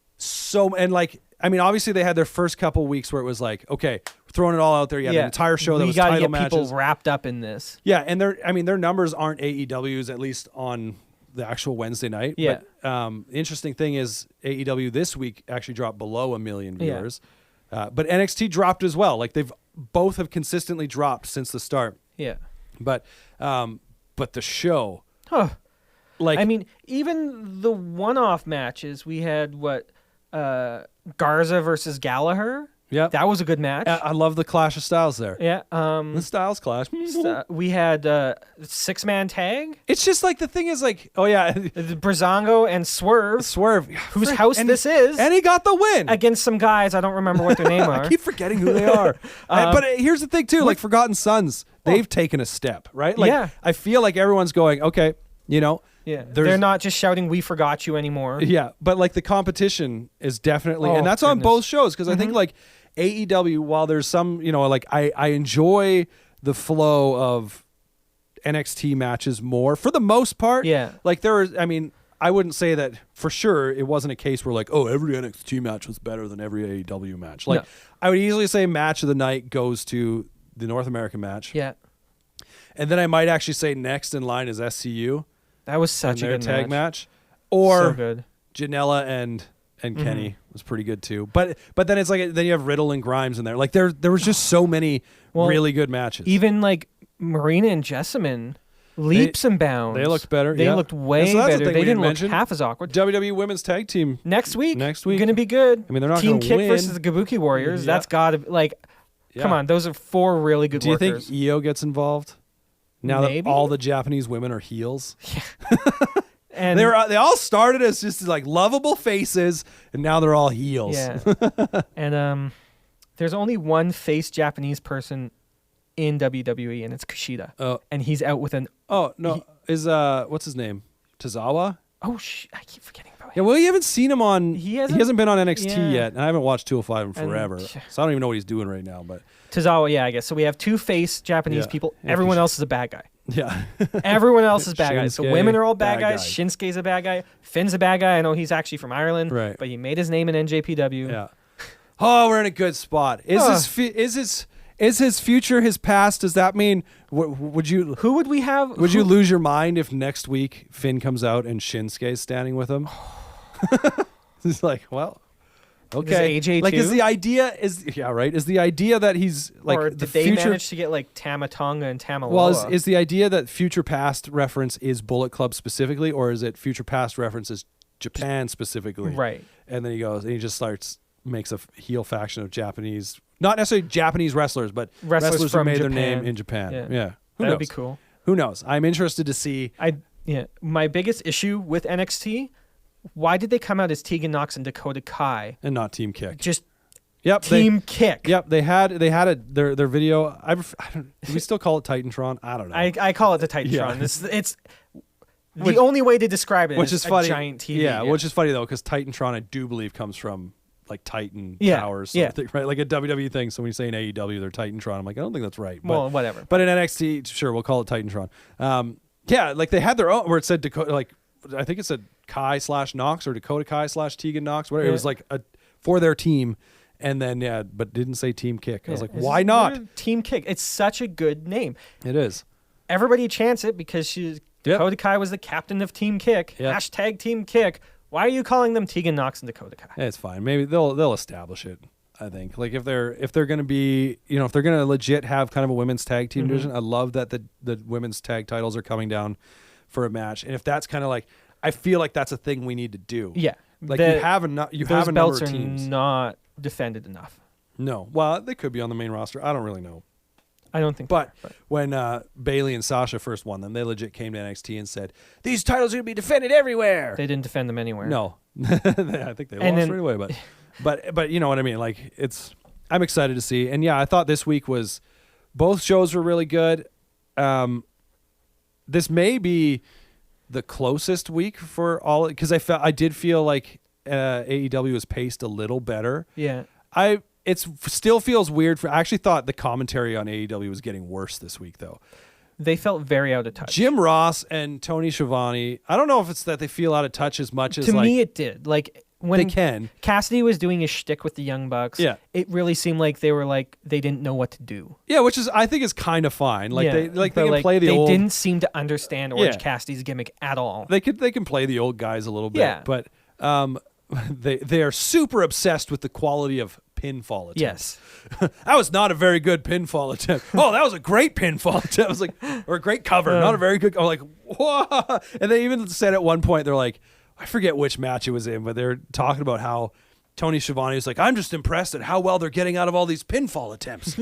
And like... I mean, obviously they had their first couple weeks where it was like, okay, we're throwing it all out there. You had an entire show that was title matches. We got to get people wrapped up in this. Yeah, and their numbers aren't AEW's, at least on the actual Wednesday night. Yeah. But interesting thing is AEW this week actually dropped below 1 million viewers. Yeah. But NXT dropped as well. Like both have consistently dropped since the start. Yeah. But the show. Huh. Like, I mean, even the one-off matches, we had Garza versus Gallagher. Yeah, that was a good match. I love the clash of styles there. Yeah, the styles clash. We had 6-man tag. It's just like the thing is like, oh yeah, Breezango and Swerve, whose house this is, and he got the win against some guys. I don't remember what their name are. I keep forgetting who they are. But here's the thing too, like Forgotten Sons, they've taken a step, right? Like, I feel like everyone's going, okay, you know. Yeah, they're not just shouting "We forgot you" anymore. Yeah, but like the competition is definitely, and that's on both shows because I think like AEW, while there's some, you know, like I enjoy the flow of NXT matches more for the most part. Yeah, like I mean, I wouldn't say that for sure. It wasn't a case where like, oh, every NXT match was better than every AEW match. Like, I would easily say match of the night goes to the North American match. Yeah, and then I might actually say next in line is SCU. That was such a good tag match. Or so good. Janela and Kenny was pretty good too. But then it's like then you have Riddle and Grimes in there. Like there was just so many really good matches. Even like Marina and Jessamine, leaps and bounds. They looked better. They looked way better. They didn't look half as awkward. WWE Women's Tag Team next week going to be good. I mean, they're not Team Kick win. Versus the Kabuki Warriors. That's got to like. Come on, those are 4 really good workers. Do you think Io gets involved? Now that all the Japanese women are heels. Yeah. And they all started as just like lovable faces, and now they're all heels. Yeah. And there's only one face Japanese person in WWE, and it's Kushida. Oh. And he's out with an... Oh, no. What's his name? Tozawa? Oh, I keep forgetting about him. Yeah, well, you haven't seen him on... He hasn't been on NXT yet, and I haven't watched 205 in forever, so I don't even know what he's doing right now, but... Tozawa, yeah, I guess. So we have 2 face Japanese people. Yeah, everyone else is a bad guy. Yeah. Everyone else is bad guys. So women are all bad guys. Shinsuke's a bad guy. Finn's a bad guy. I know he's actually from Ireland, but he made his name in NJPW. Yeah. Oh, we're in a good spot. Is his future his past? Does that mean would you? Who would we have? Would you lose your mind if next week Finn comes out and Shinsuke's standing with him? It's like, well, okay. Is AJ like, too? is the idea is the idea that he's like, or did the they future, manage to get like Tamatonga and Tamaloa? Well, is the idea that future past reference is Bullet Club specifically, or is it future past references Japan specifically? Right. And then he goes and he just makes a heel faction of Japanese, not necessarily Japanese wrestlers, but wrestlers who made their name in Japan. Yeah. That would be cool. Who knows? I'm interested to see. My biggest issue with NXT. Why did they come out as Tegan Nox and Dakota Kai and not Team Kick? Just Team Kick. Yep, they had their video. Do we still call it Titantron? I don't know. I call it the Titantron. Yeah. It's the only way to describe it. Which is funny. Giant TV. Yeah, which is funny though, because Titantron I do believe comes from like Titan Towers, right? Like a WWE thing. So when you say in AEW they're Titantron, I'm like, I don't think that's right. Well, whatever. But in NXT, sure, we'll call it Titantron. Like they had their own where it said Dakota, like I think it said Kai/Nox or Dakota Kai/Tegan Nox, whatever. It was like for their team, and then but didn't say Team Kick. I was like, why not? Team Kick. It's such a good name. It is. Everybody chants it because Dakota Kai was the captain of Team Kick. Yep. # Team Kick. Why are you calling them Tegan Nox and Dakota Kai? Yeah, it's fine. Maybe they'll establish it. I think like if they're going to be, if they're going to legit have kind of a women's tag team division. I love that the women's tag titles are coming down for a match, and if that's kind of like, I feel like that's a thing we need to do. Yeah, like you have a number of teams. Those belts are not defended enough. No, well, they could be on the main roster. I don't really know. I don't think. But when Bayley and Sasha first won them, they legit came to NXT and said, "These titles are going to be defended everywhere." They didn't defend them anywhere. No, I think they lost right away. But you know what I mean. Like I'm excited to see. And yeah, I thought this week was both shows were really good. This may be the closest week for all because I did feel like AEW was paced a little better. Yeah. It still feels weird. I actually thought the commentary on AEW was getting worse this week, though. They felt very out of touch. Jim Ross and Tony Schiavone, I don't know if it's that they feel out of touch as much as to me it did. Like when Cassidy was doing his shtick with the Young Bucks, it really seemed like they didn't know what to do. Yeah, which is I think is kind of fine. Like they can play the old. They didn't seem to understand Orange Cassidy's gimmick at all. They can play the old guys a little bit, but they are super obsessed with the quality of pinfall attempts. Yes. That was not a very good pinfall attempt. Oh, that was a great pinfall attempt. I was like, or a great cover, not a very good. I'm like, whoa. And they even said at one point, they're like, I forget which match it was in, but they're talking about how Tony Schiavone is like, I'm just impressed at how well they're getting out of all these pinfall attempts.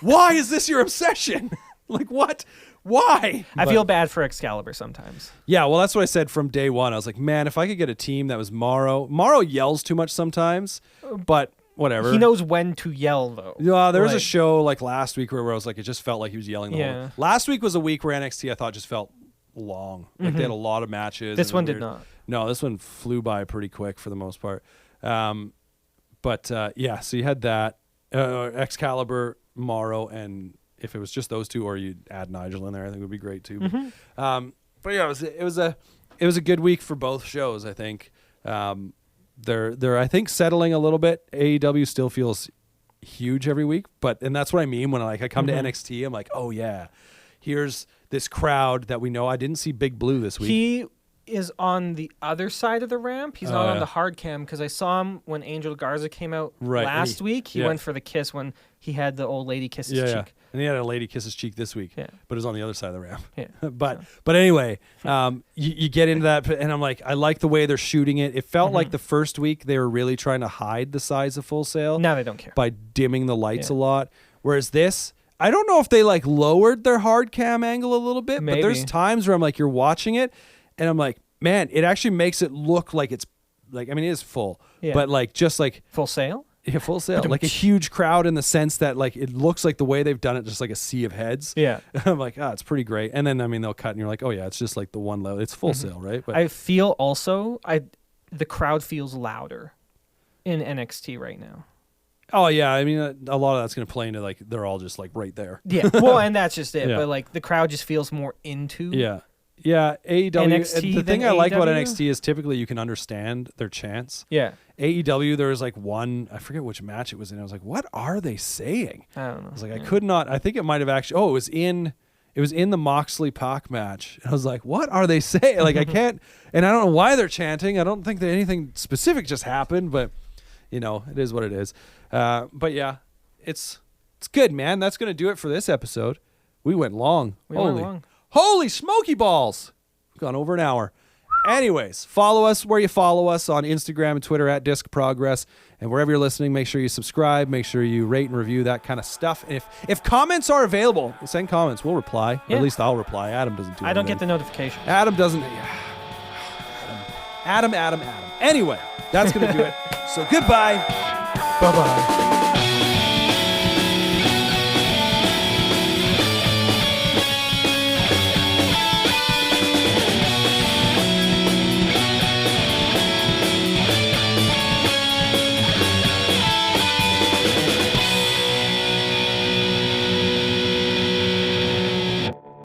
Why is this your obsession? Like, what? Why? I feel bad for Excalibur sometimes. Yeah, well, that's what I said from day one. I was like, man, if I could get a team that was Morrow. Morrow yells too much sometimes, but whatever. He knows when to yell, though. Yeah, there was a show like last week where I was like, it just felt like he was yelling the whole time. Last week was a week where NXT I thought just felt long. Like they had a lot of matches. This one did not. No, this one flew by pretty quick for the most part. But yeah, so you had that Excalibur, Morrow, and if it was just those two, or you'd add Nigel in there, I think it would be great too. But yeah, it was a good week for both shows. I think they're I think settling a little bit. AEW still feels huge every week, and that's what I mean when I come to NXT. I'm like, oh yeah, here's this crowd that we know. I didn't see Big Blue this week. He is on the other side of the ramp. He's not on the hard cam because I saw him when Angel Garza came out last week. He went for the kiss when he had the old lady kiss his cheek. Yeah. And he had a lady kiss his cheek this week, but it was on the other side of the ramp. Yeah. But anyway, you get into that, and I'm like, I like the way they're shooting it. It felt like the first week they were really trying to hide the size of Full Sail. Now they don't care. By dimming the lights a lot. Whereas this, I don't know if they lowered their hard cam angle a little bit, but there's times where I'm like, you're watching it, and I'm like, man, it actually makes it look like it's it is full, but just Full Sail. Yeah, Full Sail. Like a huge crowd in the sense that it looks like the way they've done it, just like a sea of heads. Yeah. I'm like, it's pretty great. And then, they'll cut and you're like, oh yeah, it's just like the one level. It's Full Sail, right? But I feel also, the crowd feels louder in NXT right now. Oh yeah. I mean, a lot of that's going to play into they're all just right there. Yeah. Well, and that's just it. Yeah. But the crowd just feels more into. Yeah. Yeah, AEW. NXT, the thing I like about NXT is typically you can understand their chants. Yeah. AEW, there was one, I forget which match it was in. I was like, what are they saying? I don't know. I was like, I could not. I think it might have actually. It was in the Moxley Pac match. And I was like, what are they saying? I can't. And I don't know why they're chanting. I don't think that anything specific just happened, but it is what it is. But yeah, it's good, man. That's gonna do it for this episode. We went long. Holy smoky balls! We've gone over an hour. Anyways, follow us where you follow us on Instagram and Twitter at Disc Progress. And wherever you're listening, make sure you subscribe, make sure you rate and review, that kind of stuff. And if comments are available, send comments. We'll reply. Yeah. Or at least I'll reply. Adam doesn't do it. I don't get the notification. Adam doesn't. Adam. Anyway, that's going to do it. So goodbye. Bye-bye.